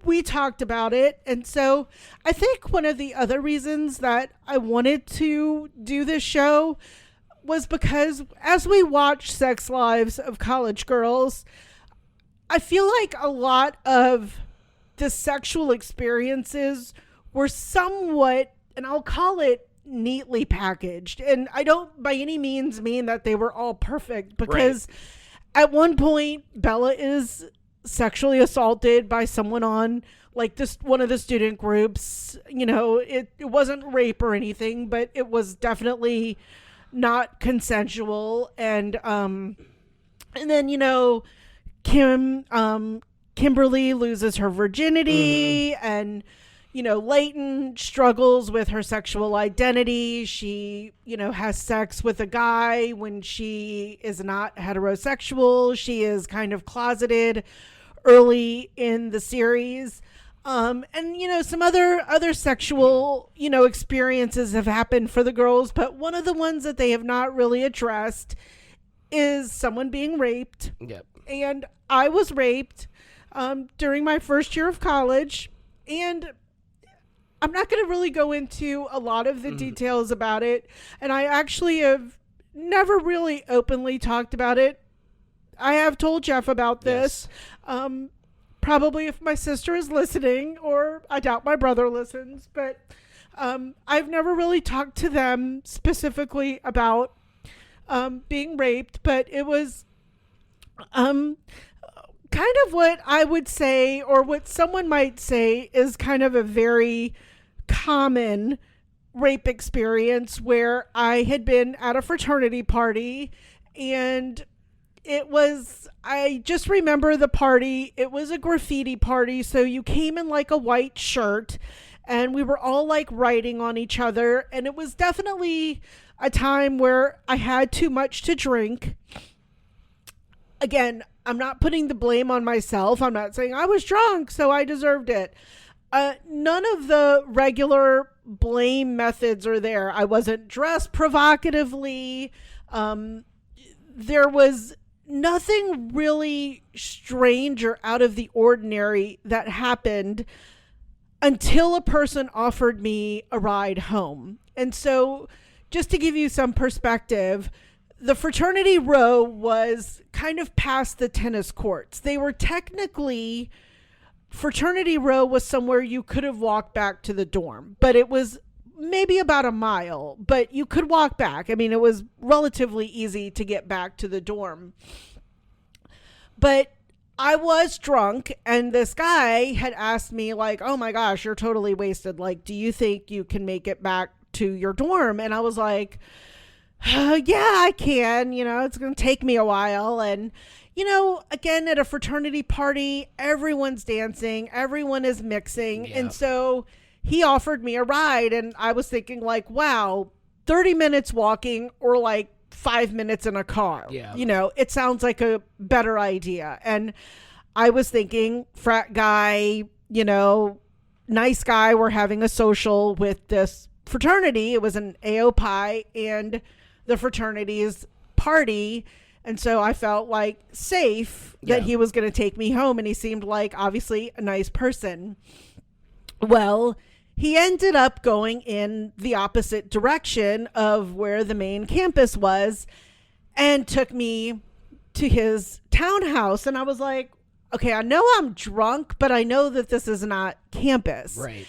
we talked about it. And so I think one of the other reasons that I wanted to do this show was because as we watch Sex Lives of College Girls, I feel like a lot of the sexual experiences were somewhat, and I'll call it, neatly packaged. And I don't by any means mean that they were all perfect, because at one point Bella is sexually assaulted by someone on like this one of the student groups. It wasn't rape or anything, but it was definitely not consensual. And then Kimberly loses her virginity, and Layton struggles with her sexual identity. She has sex with a guy when she is not heterosexual. She is kind of closeted early in the series. And some other sexual experiences have happened for the girls, but one of the ones that they have not really addressed is someone being raped. Yep. And I was raped during my first year of college, and I'm not going to really go into a lot of the details about it, and I actually have never really openly talked about it. I have told Jeff about this. Probably if my sister is listening, or I doubt my brother listens, but I've never really talked to them specifically about being raped, but it was kind of what I would say, or what someone might say, is kind of a very common rape experience, where I had been at a fraternity party, and I just remember the party. It was a graffiti party. So you came in like a white shirt, and we were all like writing on each other. And it was definitely a time where I had too much to drink. Again, I'm not putting the blame on myself. I'm not saying I was drunk, so I deserved it. None of the regular blame methods are there. I wasn't dressed provocatively. There was nothing really strange or out of the ordinary that happened until a person offered me a ride home. And so, just to give you some perspective, the fraternity row was kind of past the tennis courts. They were technically, fraternity row was somewhere you could have walked back to the dorm, but it was maybe about a mile, but you could walk back. I mean, it was relatively easy to get back to the dorm. But I was drunk, and this guy had asked me like, oh my gosh, you're totally wasted. Like, do you think you can make it back to your dorm? And I was like, yeah, I can. It's going to take me a while. And, again, at a fraternity party, everyone's dancing, everyone is mixing. Yeah. And so he offered me a ride, and I was thinking like, wow, 30 minutes walking or like 5 minutes in a car. Yeah. It sounds like a better idea. And I was thinking, frat guy, nice guy were having a social with this fraternity. It was an AOPI and the fraternity's party. And so I felt like safe that he was going to take me home. And he seemed like obviously a nice person. Well, he ended up going in the opposite direction of where the main campus was and took me to his townhouse. And I was like, okay, I know I'm drunk, but I know that this is not campus. Right.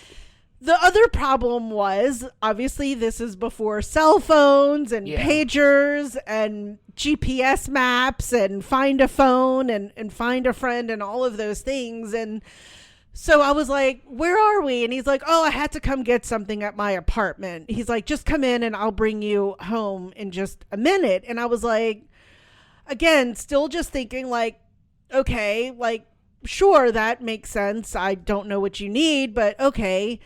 The other problem was, obviously, this is before cell phones and pagers and GPS maps and find a phone and find a friend and all of those things. And so I was like, where are we? And he's like, oh, I had to come get something at my apartment. He's like, just come in and I'll bring you home in just a minute. And I was like, again, still just thinking like, okay, like, sure, that makes sense. I don't know what you need, but okay.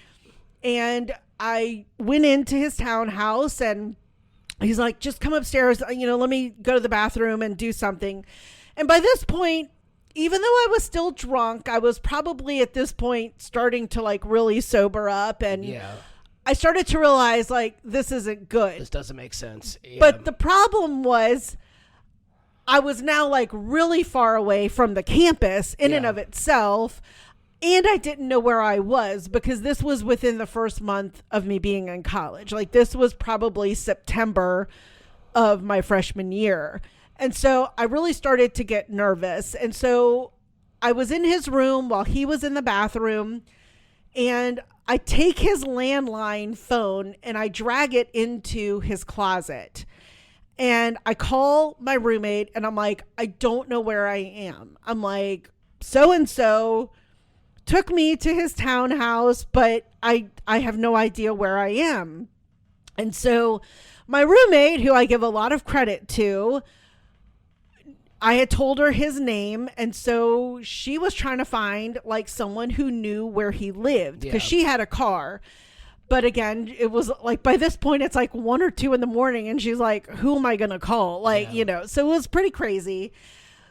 And I went into his townhouse and he's like, just come upstairs, let me go to the bathroom and do something. And by this point, even though I was still drunk, I was probably at this point starting to like really sober up. And I started to realize like, this isn't good. This doesn't make sense. Yeah. But the problem was I was now like really far away from the campus in and of itself. And I didn't know where I was because this was within the first month of me being in college. Like this was probably September of my freshman year. And so I really started to get nervous. And so I was in his room while he was in the bathroom, and I take his landline phone and I drag it into his closet. And I call my roommate and I'm like, I don't know where I am. I'm like, so-and-so took me to his townhouse, but I have no idea where I am. And so my roommate, who I give a lot of credit to, I had told her his name. And so she was trying to find like someone who knew where he lived because she had a car. But again, it was like, by this point, it's like 1 or 2 in the morning. And she's like, who am I going to call? Like, so it was pretty crazy.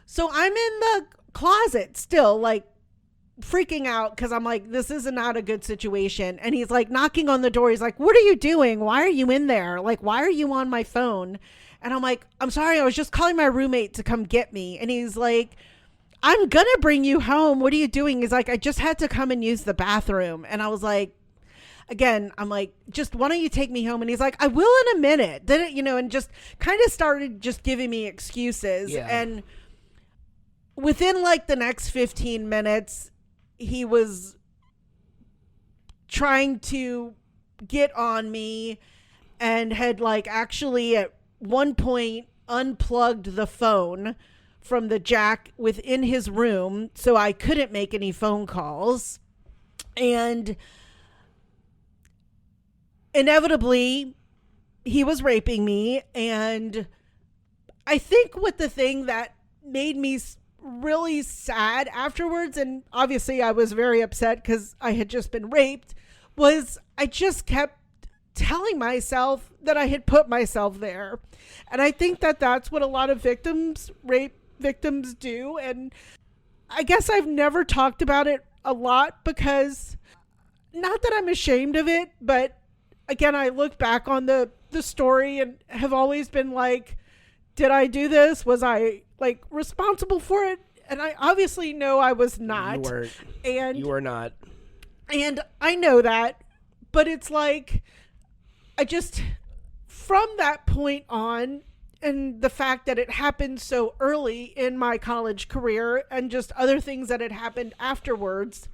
So I'm in the closet still, like, freaking out because I'm like, this is not a good situation. And he's like knocking on the door. He's like, what are you doing? Why are you in there? Like, why are you on my phone? And I'm like, I'm sorry, I was just calling my roommate to come get me. And he's like, I'm gonna bring you home. What are you doing? He's like, I just had to come and use the bathroom. And I was like, again, I'm like, just why don't you take me home? And he's like, I will in a minute. Then it, and just kind of started just giving me excuses. And within like the next 15 minutes, he was trying to get on me and had like actually at one point unplugged the phone from the jack within his room so I couldn't make any phone calls. And inevitably he was raping me. And I think what the thing that made me really sad afterwards, and obviously I was very upset because I had just been raped, was I just kept telling myself that I had put myself there. And I think that that's what a lot of rape victims do. And I guess I've never talked about it a lot because, not that I'm ashamed of it, but again, I look back on the story and have always been like, did I do this? Was I like responsible for it? And I obviously know I was not. You weren't. And you were not. And I know that, but it's like, I just, from that point on, and the fact that it happened so early in my college career and just other things that had happened afterwards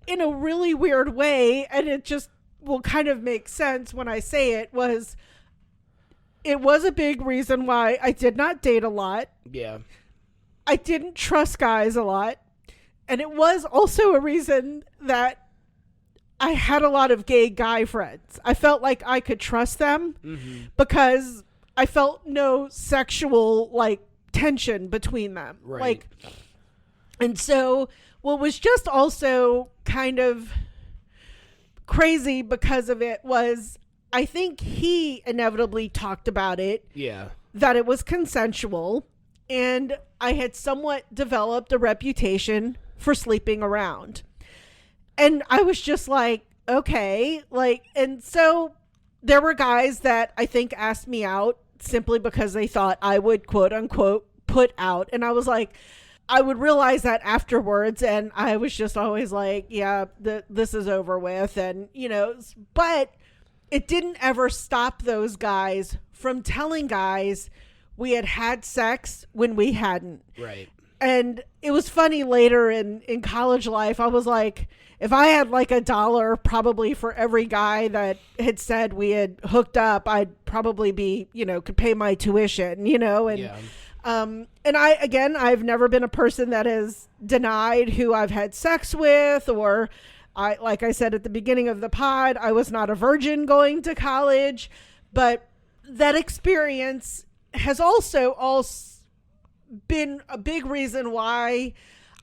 in a really weird way, and it just will kind of make sense when I say it, it was a big reason why I did not date a lot. Yeah. I didn't trust guys a lot. And it was also a reason that I had a lot of gay guy friends. I felt like I could trust them because I felt no sexual like tension between them. Right. Like, and so what was just also kind of crazy because of it was, I think he inevitably talked about it. Yeah. That it was consensual. And I had somewhat developed a reputation for sleeping around. And I was just like, okay, like, and so there were guys that I think asked me out simply because they thought I would quote unquote put out. And I was like, I would realize that afterwards. And I was just always like, yeah, this is over with. And, you know, but it didn't ever stop those guys from telling guys we had sex when we hadn't. Right. And it was funny later in college life. I was like, if I had like $1 probably for every guy that had said we had hooked up, I'd probably be, you know, could pay my tuition, you know, and, Yeah. And I've never been a person that has denied who I've had sex with, or like I said at the beginning of the pod, I was not a virgin going to college, but that experience has also been a big reason why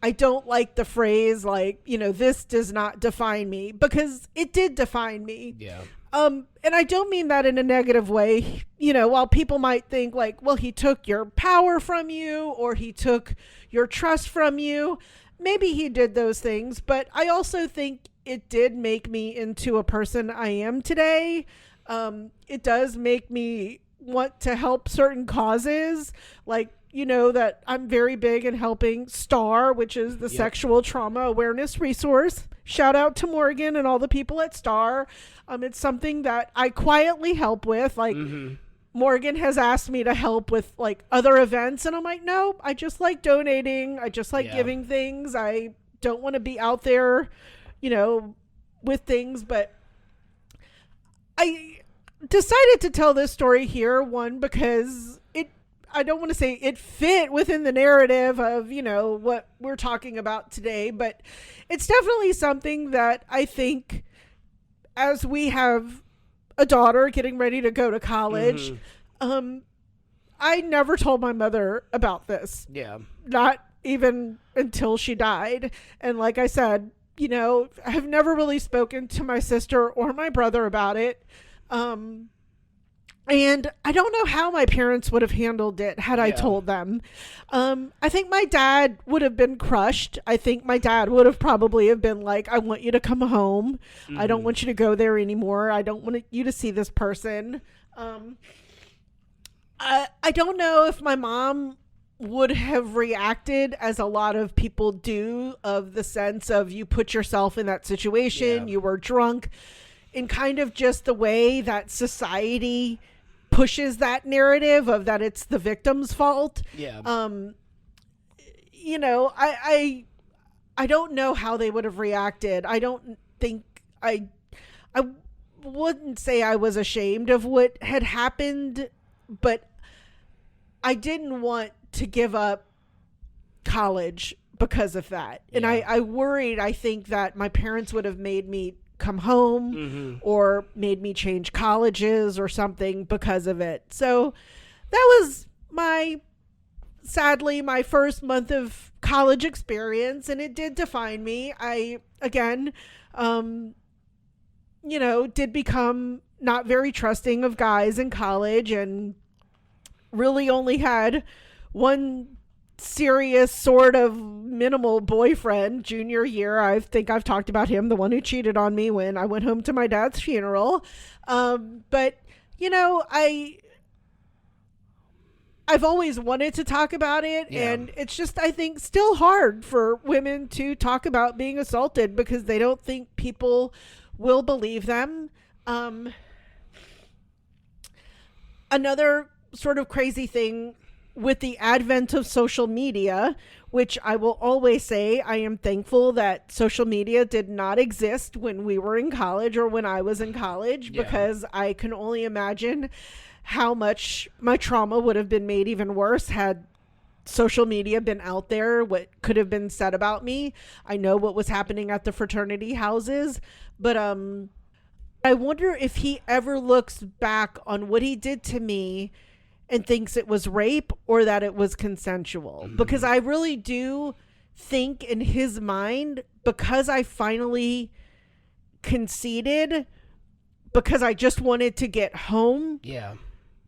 I don't like the phrase, like, you know, this does not define me, because it did define me. Yeah. And I don't mean that in a negative way. You know, while people might think like, well, he took your power from you, or he took your trust from you. Maybe he did those things, but I also think it did make me into a person I am today. It does make me want to help certain causes, like, you know, that I'm very big in helping STAR, which is the Sexual Trauma Awareness Resource. Shout out to Morgan and all the people at STAR. It's something that I quietly help with. Like, Morgan has asked me to help with like other events, and I'm like, no, I just like donating. I just like giving things. I don't want to be out there, you know, with things. But I decided to tell this story here, one, because I don't want to say it fit within the narrative of, you know, what we're talking about today, but it's definitely something that I think as we have a daughter getting ready to go to college, I never told my mother about this. Yeah. Not even until she died. And like I said, you know, I've never really spoken to my sister or my brother about it. And I don't know how my parents would have handled it had I told them. I think my dad would have been crushed. I think my dad would have probably have been like, I want you to come home. I don't want you to go there anymore. I don't want you to see this person. I don't know if my mom would have reacted as a lot of people do, of the sense of you put yourself in that situation, you were drunk, in kind of just the way that society pushes that narrative of that it's the victim's fault. Yeah. You know, I don't know how they would have reacted. I don't think I wouldn't say I was ashamed of what had happened, but I didn't want to give up college because of that. And I worried, I think, that my parents would have made me come home or made me change colleges or something because of it. So that was sadly my first month of college experience, and it did define me. I, again, you know, did become not very trusting of guys in college, and really only had one serious sort of minimal boyfriend junior year. I think I've talked about him, the one who cheated on me when I went home to my dad's funeral. But you know, I've always wanted to talk about it, and it's just, I think, still hard for women to talk about being assaulted because they don't think people will believe them. Another sort of crazy thing with the advent of social media, which I will always say I am thankful that social media did not exist when we were in college or when I was in college, because I can only imagine how much my trauma would have been made even worse had social media been out there, what could have been said about me. I know what was happening at the fraternity houses, but I wonder if he ever looks back on what he did to me and thinks it was rape or that it was consensual. Because I really do think in his mind, because I finally conceded because I just wanted to get home, Yeah.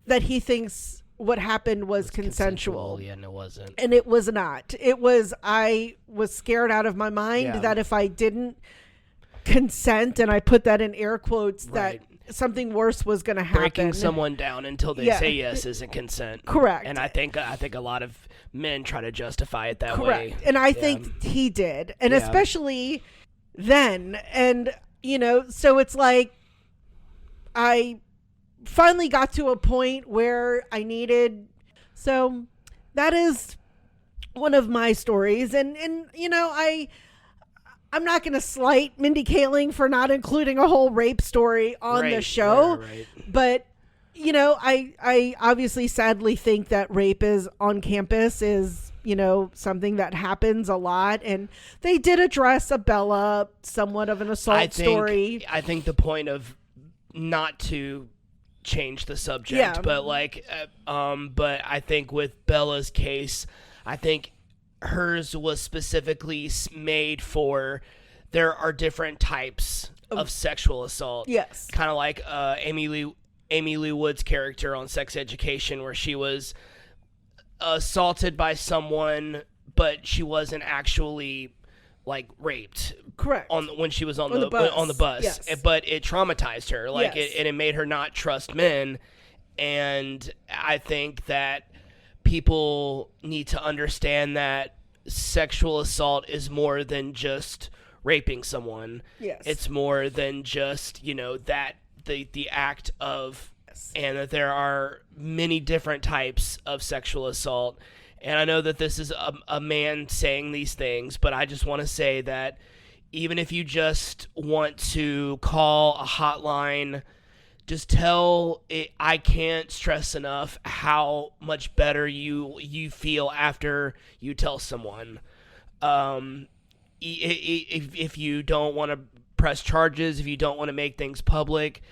that he thinks what happened was consensual. Yeah, no, it wasn't. And it was not. It was, I was scared out of my mind Yeah. that if I didn't consent, and I put that in air quotes, Right. that something worse was going to happen. Breaking someone down until they Yeah. say yes isn't consent. Correct. And I think a lot of men try to justify it that Correct. way. And I Yeah. think he did. And Yeah. especially then. And, you know, so it's like I finally got to a point where I needed. So that is one of my stories. And you know, I'm not going to slight Mindy Kaling for not including a whole rape story on the Right, show. right. But, you know, I obviously sadly think that rape is on campus is, you know, something that happens a lot. And they did address a Bella, somewhat of an assault story. I think the point of not to change the subject, Yeah. but but I think with Bella's case, I think hers was specifically made for, there are different types of sexual assault. Yes. Kind of like Amy Lee Wood's character on Sex Education, where she was assaulted by someone, but she wasn't actually like raped. Correct. When she was on the bus. on the bus. Yes. But it traumatized her, like Yes. it made her not trust men. And I think that people need to understand that sexual assault is more than just raping someone. Yes. It's more than just, you know, that the act of, and that there are many different types of sexual assault. And I know that this is a man saying these things, but I just want to say that even if you just want to call a hotline, just tell it. I can't stress enough how much better you feel after you tell someone. If you don't want to press charges, if you don't want to make things public,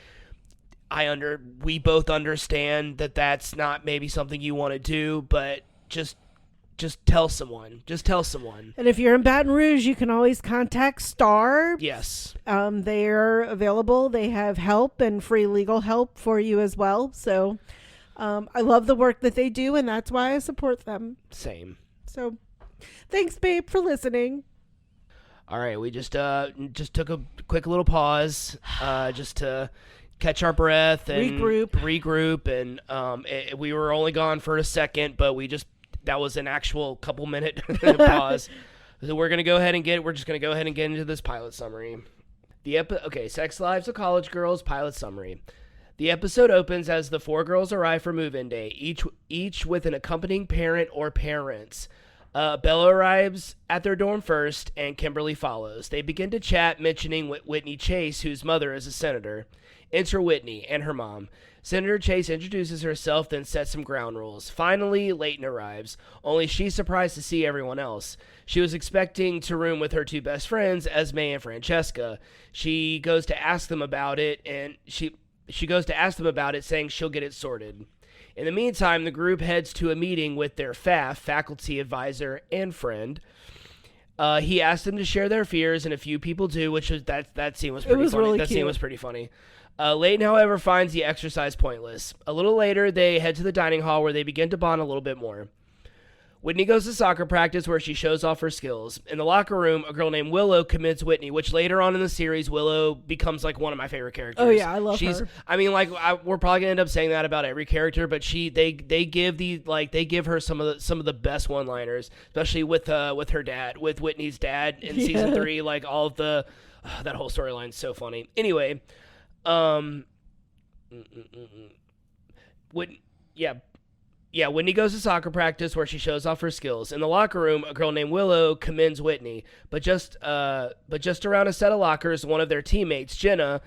we both understand that that's not maybe something you want to do, but just tell someone. Just tell someone. And if you're in Baton Rouge, you can always contact STAR. Yes. They're available. They have help and free legal help for you as well. So I love the work that they do, and that's why I support them. Same. So thanks, babe, for listening. All right, we just took a quick little pause, just to catch our breath and regroup, and we were only gone for a second, but that was an actual couple minute pause. So we're just gonna go ahead and get into this pilot summary. Sex Lives of College Girls pilot summary. The episode opens as the four girls arrive for move-in day, each with an accompanying parent or parents. Bella arrives at their dorm first, and Kimberly follows. They begin to chat, mentioning Whitney Chase, whose mother is a senator. Enter Whitney and her mom. Senator Chase introduces herself, then sets some ground rules. Finally, Leighton arrives, only she's surprised to see everyone else. She was expecting to room with her two best friends, Esme and Francesca. She goes to ask them about it, and she goes to ask them about it, saying she'll get it sorted. In the meantime, the group heads to a meeting with their FAF, faculty advisor and friend. He asked them to share their fears, and a few people do, which was that scene was pretty funny. Really that cute. scene was pretty funny. Leighton, however, finds the exercise pointless. A little later, they head to the dining hall where they begin to bond a little bit more. Whitney goes to soccer practice where she shows off her skills. In the locker room, a girl named Willow commits Whitney, which later on in the series, Willow becomes like one of my favorite characters. Oh yeah, I love her. I mean, like we're probably gonna end up saying that about every character, but they give her some of the best one-liners, especially with her dad, with Whitney's dad in season 3. Like all of the that whole storyline is so funny. Anyway, Whitney goes to soccer practice where she shows off her skills. In the locker room, a girl named Willow commends Whitney, but just around a set of lockers, one of their teammates, Jenna,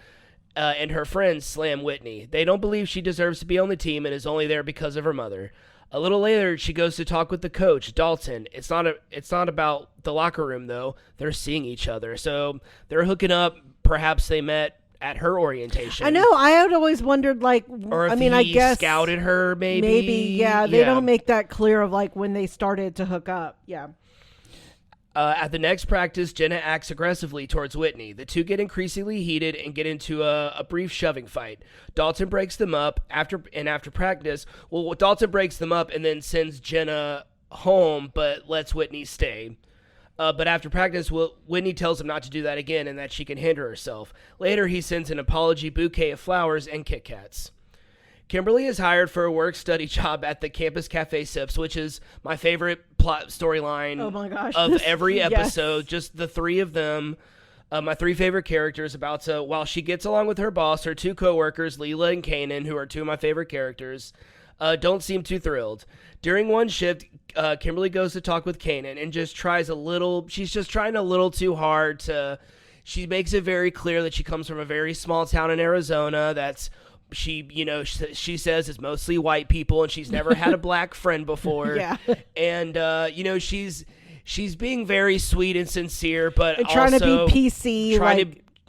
and her friends slam Whitney. They don't believe she deserves to be on the team and is only there because of her mother. A little later, she goes to talk with the coach, Dalton. It's not about the locker room though. They're seeing each other, so they're hooking up. Perhaps they met at her orientation. I know. I had always wondered, like, or if I he guess scouted her, maybe. Maybe, yeah. They don't make that clear of like when they started to hook up. Yeah. At the next practice, Jenna acts aggressively towards Whitney. The two get increasingly heated and get into a brief shoving fight. Dalton breaks them up after practice. Well, Dalton breaks them up and then sends Jenna home, but lets Whitney stay. But after practice, Whitney tells him not to do that again and that she can handle herself. Later, he sends an apology bouquet of flowers and Kit Kats. Kimberly is hired for a work-study job at the Campus Cafe Sips, which is my favorite plot storyline of every episode. Yes. Just the three of them, my three favorite characters, while she gets along with her boss, her two co-workers, Leela and Kanan, who are two of my favorite characters, don't seem too thrilled. During one shift, Kimberly goes to talk with Kanan and she's just trying a little too hard she makes it very clear that she comes from a very small town in Arizona she says it's mostly white people and she's never had a black friend before. Yeah. And, she's being very sweet and sincere, but and trying also to be PC.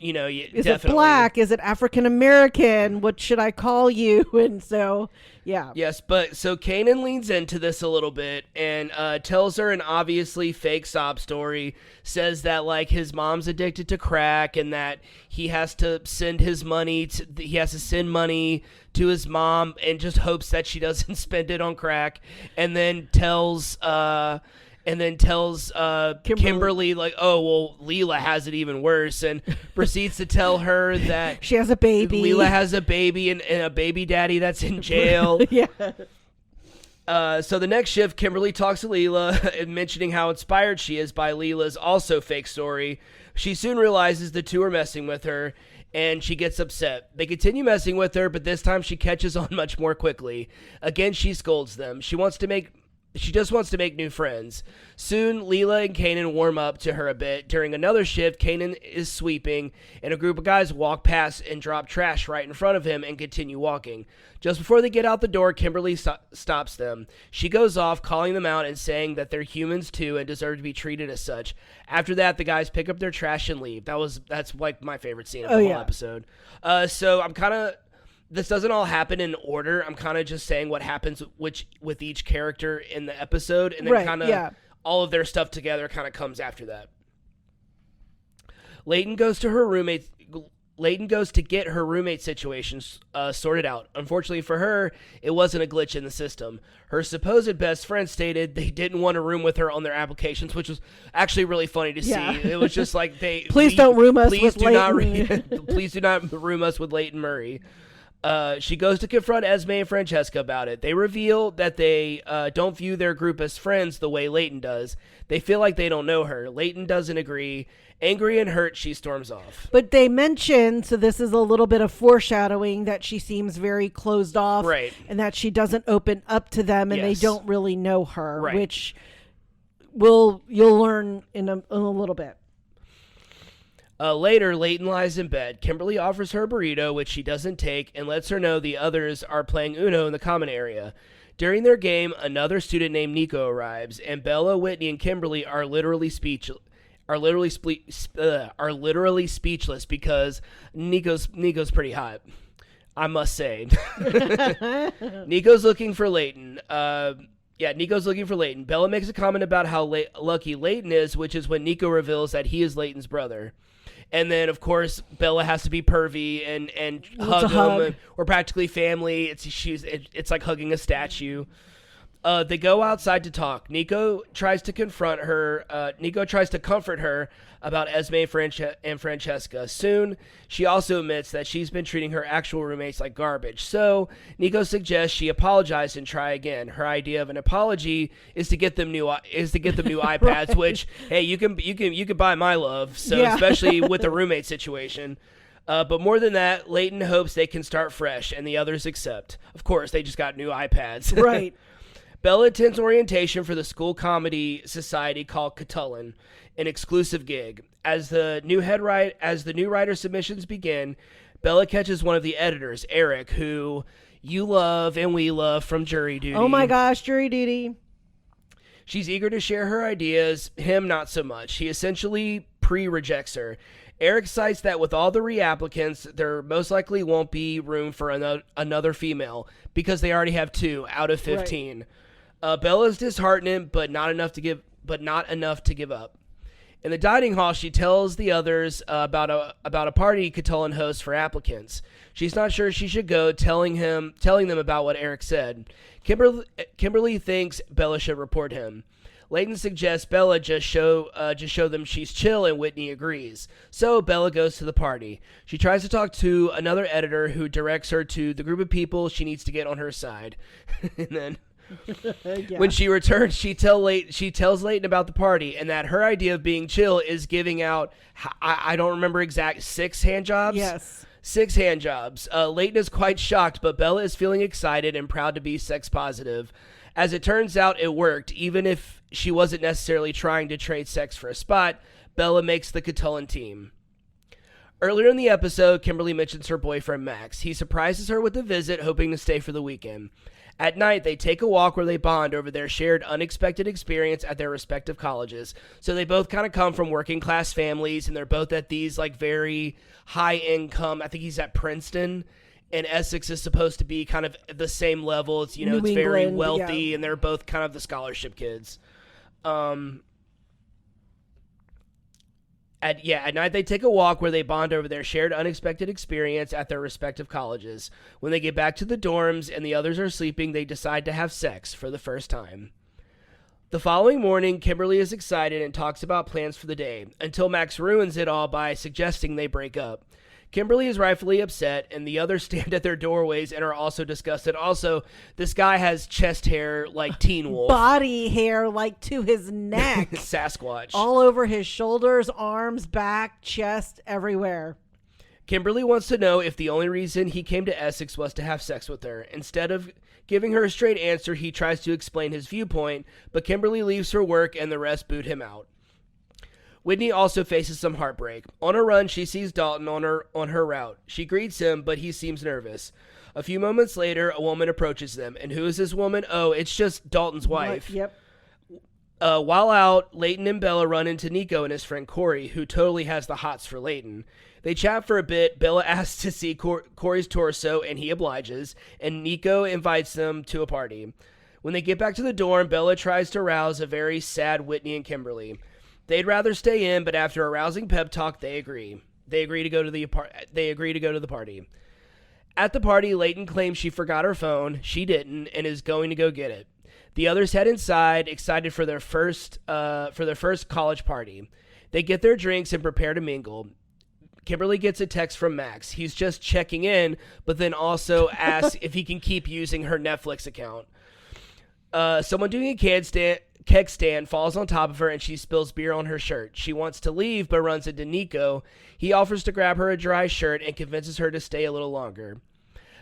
Is definitely. It black? Is it African American? What should I call you? And so, yeah. Yes, but so Kanan leans into this a little bit and tells her an obviously fake sob story, says that like his mom's addicted to crack and that he has to send money to his mom and just hopes that she doesn't spend it on crack, and then tells Kimberly like, oh, well, Leela has it even worse, and proceeds to tell her that she has a baby. Leela has a baby and a baby daddy that's in jail. Yeah. So the next shift, Kimberly talks to Leela, mentioning how inspired she is by Leela's also fake story. She soon realizes the two are messing with her, and she gets upset. They continue messing with her, but this time she catches on much more quickly. Again, she scolds them. She just wants to make new friends. Soon, Leela and Kanan warm up to her a bit. During another shift, Kanan is sweeping, and a group of guys walk past and drop trash right in front of him and continue walking. Just before they get out the door, Kimberly stops them. She goes off, calling them out and saying that they're humans too and deserve to be treated as such. After that, the guys pick up their trash and leave. That's like my favorite scene of the whole episode. So I'm kind of... This doesn't all happen in order. I'm kind of just saying what happens with each character in the episode, and then all of their stuff together kind of comes after that. Layton goes to get her roommate situation sorted out. Unfortunately for her, it wasn't a glitch in the system. Her supposed best friend stated they didn't want to room with her on their applications, which was actually really funny to see. It was just like please don't room us with Layton. Please do not room us with Layton Murray. She goes to confront Esme and Francesca about it. They reveal that they don't view their group as friends the way Layton does. They feel like they don't know her. Layton doesn't agree. Angry and hurt, she storms off. But they mention, so this is a little bit of foreshadowing, that she seems very closed off. Right. And that she doesn't open up to them and they don't really know her. Right. Which you'll learn in a little bit. Later, Layton lies in bed. Kimberly offers her a burrito, which she doesn't take, and lets her know the others are playing Uno in the common area. During their game, another student named Nico arrives, and Bella, Whitney, and Kimberly are literally speechless because Nico's pretty hot, I must say. Nico's looking for Layton. Nico's looking for Layton. Bella makes a comment about how lucky Layton is, which is when Nico reveals that he is Layton's brother. And then, of course, Bella has to be pervy and hug him. We're practically family. It's like hugging a statue. They go outside to talk. Nico tries to comfort her about Esme and Francesca. Soon, she also admits that she's been treating her actual roommates like garbage. So, Nico suggests she apologize and try again. Her idea of an apology is to get them new iPads, right. Which, hey, you can buy my love. So, especially with the roommate situation. But more than that, Layton hopes they can start fresh, and the others accept. Of course, they just got new iPads. Right. Bella attends orientation for the school comedy society called Catullin, an exclusive gig. As the new writer submissions begin, Bella catches one of the editors, Eric, who you love and we love from Jury Duty. Oh my gosh, Jury Duty. She's eager to share her ideas, him not so much. He essentially pre-rejects her. Eric cites that with all the reapplicants, there most likely won't be room for another female because they already have 2 out of 15. Right. Bella's disheartened, but not enough to give up. In the dining hall, she tells the others about a party Catullin hosts for applicants. She's not sure she should go, telling them about what Eric said. Kimberly thinks Bella should report him. Layton suggests Bella just show them she's chill, and Whitney agrees. So Bella goes to the party. She tries to talk to another editor who directs her to the group of people she needs to get on her side. And then when she returns, she tells Layton about the party and that her idea of being chill is giving out, I don't remember exact, 6 hand jobs? Yes. 6 hand jobs. Layton is quite shocked, but Bella is feeling excited and proud to be sex positive. As it turns out, it worked. Even if she wasn't necessarily trying to trade sex for a spot, Bella makes the Catullin team. Earlier in the episode, Kimberly mentions her boyfriend, Max. He surprises her with a visit, hoping to stay for the weekend. At night, they take a walk where they bond over their shared unexpected experience at their respective colleges. So they both kind of come from working class families, and they're both at these like very high income. I think he's at Princeton, and Essex is supposed to be kind of the same level. It's, New it's very England, wealthy, yeah. and they're both kind of the scholarship kids. At night they take a walk where they bond over their shared unexpected experience at their respective colleges. When they get back to the dorms and the others are sleeping, they decide to have sex for the first time. The following morning, Kimberly is excited and talks about plans for the day, until Max ruins it all by suggesting they break up. Kimberly is rightfully upset, and the others stand at their doorways and are also disgusted. Also, this guy has chest hair like Teen Wolf. Body hair like to his neck. Sasquatch. All over his shoulders, arms, back, chest, everywhere. Kimberly wants to know if the only reason he came to Essex was to have sex with her. Instead of giving her a straight answer, he tries to explain his viewpoint, but Kimberly leaves for work and the rest boot him out. Whitney also faces some heartbreak. On a run, she sees Dalton on her route. She greets him, but he seems nervous. A few moments later, a woman approaches them. And who is this woman? Oh, it's just Dalton's wife. Yep. While out, Layton and Bella run into Nico and his friend Corey, who totally has the hots for Layton. They chat for a bit. Bella asks to see Corey's torso, and he obliges. And Nico invites them to a party. When they get back to the dorm, Bella tries to rouse a very sad Whitney and Kimberly. They'd rather stay in, but after a rousing pep talk, they agree. They agree to go to the party. At the party, Layton claims she forgot her phone. She didn't, and is going to go get it. The others head inside, excited for their first college party. They get their drinks and prepare to mingle. Kimberly gets a text from Max. He's just checking in, but then also asks if he can keep using her Netflix account. Someone doing a keg stand falls on top of her, and she spills beer on her shirt. She wants to leave, but runs into Nico. He offers to grab her a dry shirt and convinces her to stay a little longer.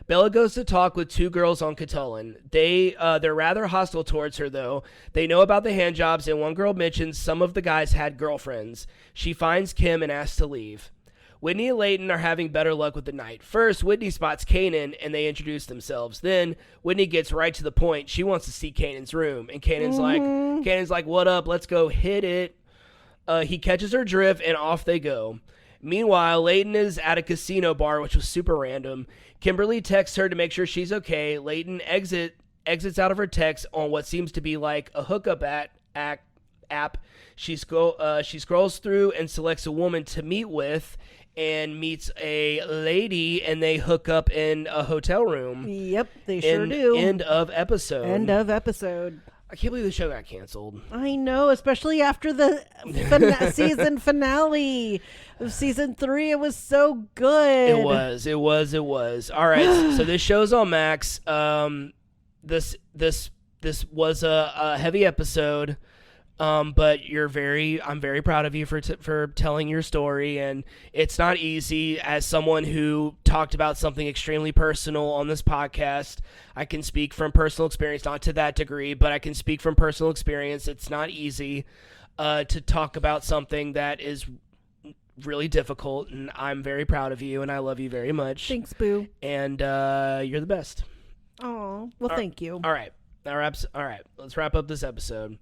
Bella goes to talk with 2 girls on Catullin. They're rather hostile towards her, though. They know about the handjobs, and one girl mentions some of the guys had girlfriends. She finds Kim and asks to leave. Whitney and Layton are having better luck with the night. First, Whitney spots Kanan, and they introduce themselves. Then, Whitney gets right to the point. She wants to see Kanan's room, and Kanan's like, what up? Let's go hit it. He catches her drift, and off they go. Meanwhile, Layton is at a casino bar, which was super random. Kimberly texts her to make sure she's okay. Layton exits out of her text on what seems to be like a hookup app. She scrolls through and selects a woman to meet with, and meets a lady, and they hook up in a hotel room. Yep, they sure do. End of episode. I can't believe the show got canceled. I know, especially after the season finale of season 3. It was so good. It was. All right, so this show's on Max. This was a heavy episode. But I'm very proud of you for telling your story, and it's not easy. As someone who talked about something extremely personal on this podcast, I can speak from personal experience, not to that degree, but I can speak from personal experience. It's not easy, to talk about something that is really difficult, and I'm very proud of you, and I love you very much. Thanks, Boo. And, you're the best. Oh, well, thank you. All right. Let's wrap up this episode.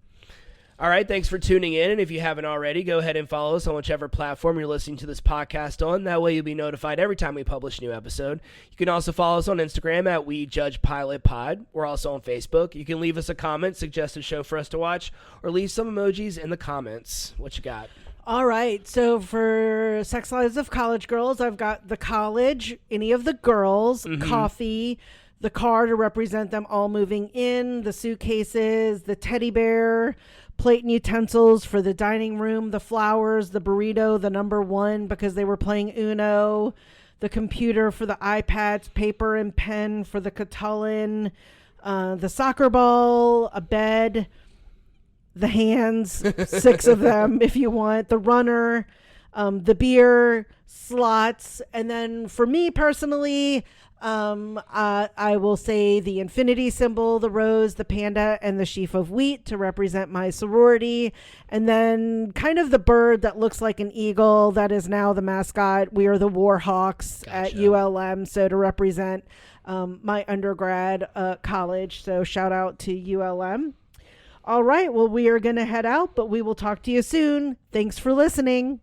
All right, thanks for tuning in, and if you haven't already, go ahead and follow us on whichever platform you're listening to this podcast on. That way you'll be notified every time we publish a new episode. You can also follow us on Instagram at WeJudgePilotPod. We're also on Facebook. You can leave us a comment, suggest a show for us to watch, or leave some emojis in the comments. What you got? All right. So for Sex Lives of College Girls, I've got the college, any of the girls, coffee, the car to represent them all moving in, the suitcases, the teddy bear, plate and utensils for the dining room, the flowers, the burrito, the number one because they were playing Uno, the computer for the iPads, paper and pen for the Catullin, the soccer ball, a bed, the hands, 6 of them if you want, the runner, the beer, slots, and then for me personally, I will say the infinity symbol, the rose, the panda, and the sheaf of wheat to represent my sorority. And then kind of the bird that looks like an eagle that is now the mascot. We are the Warhawks at ULM. So to represent my undergrad college. So shout out to ULM. All right. Well, we are going to head out, but we will talk to you soon. Thanks for listening.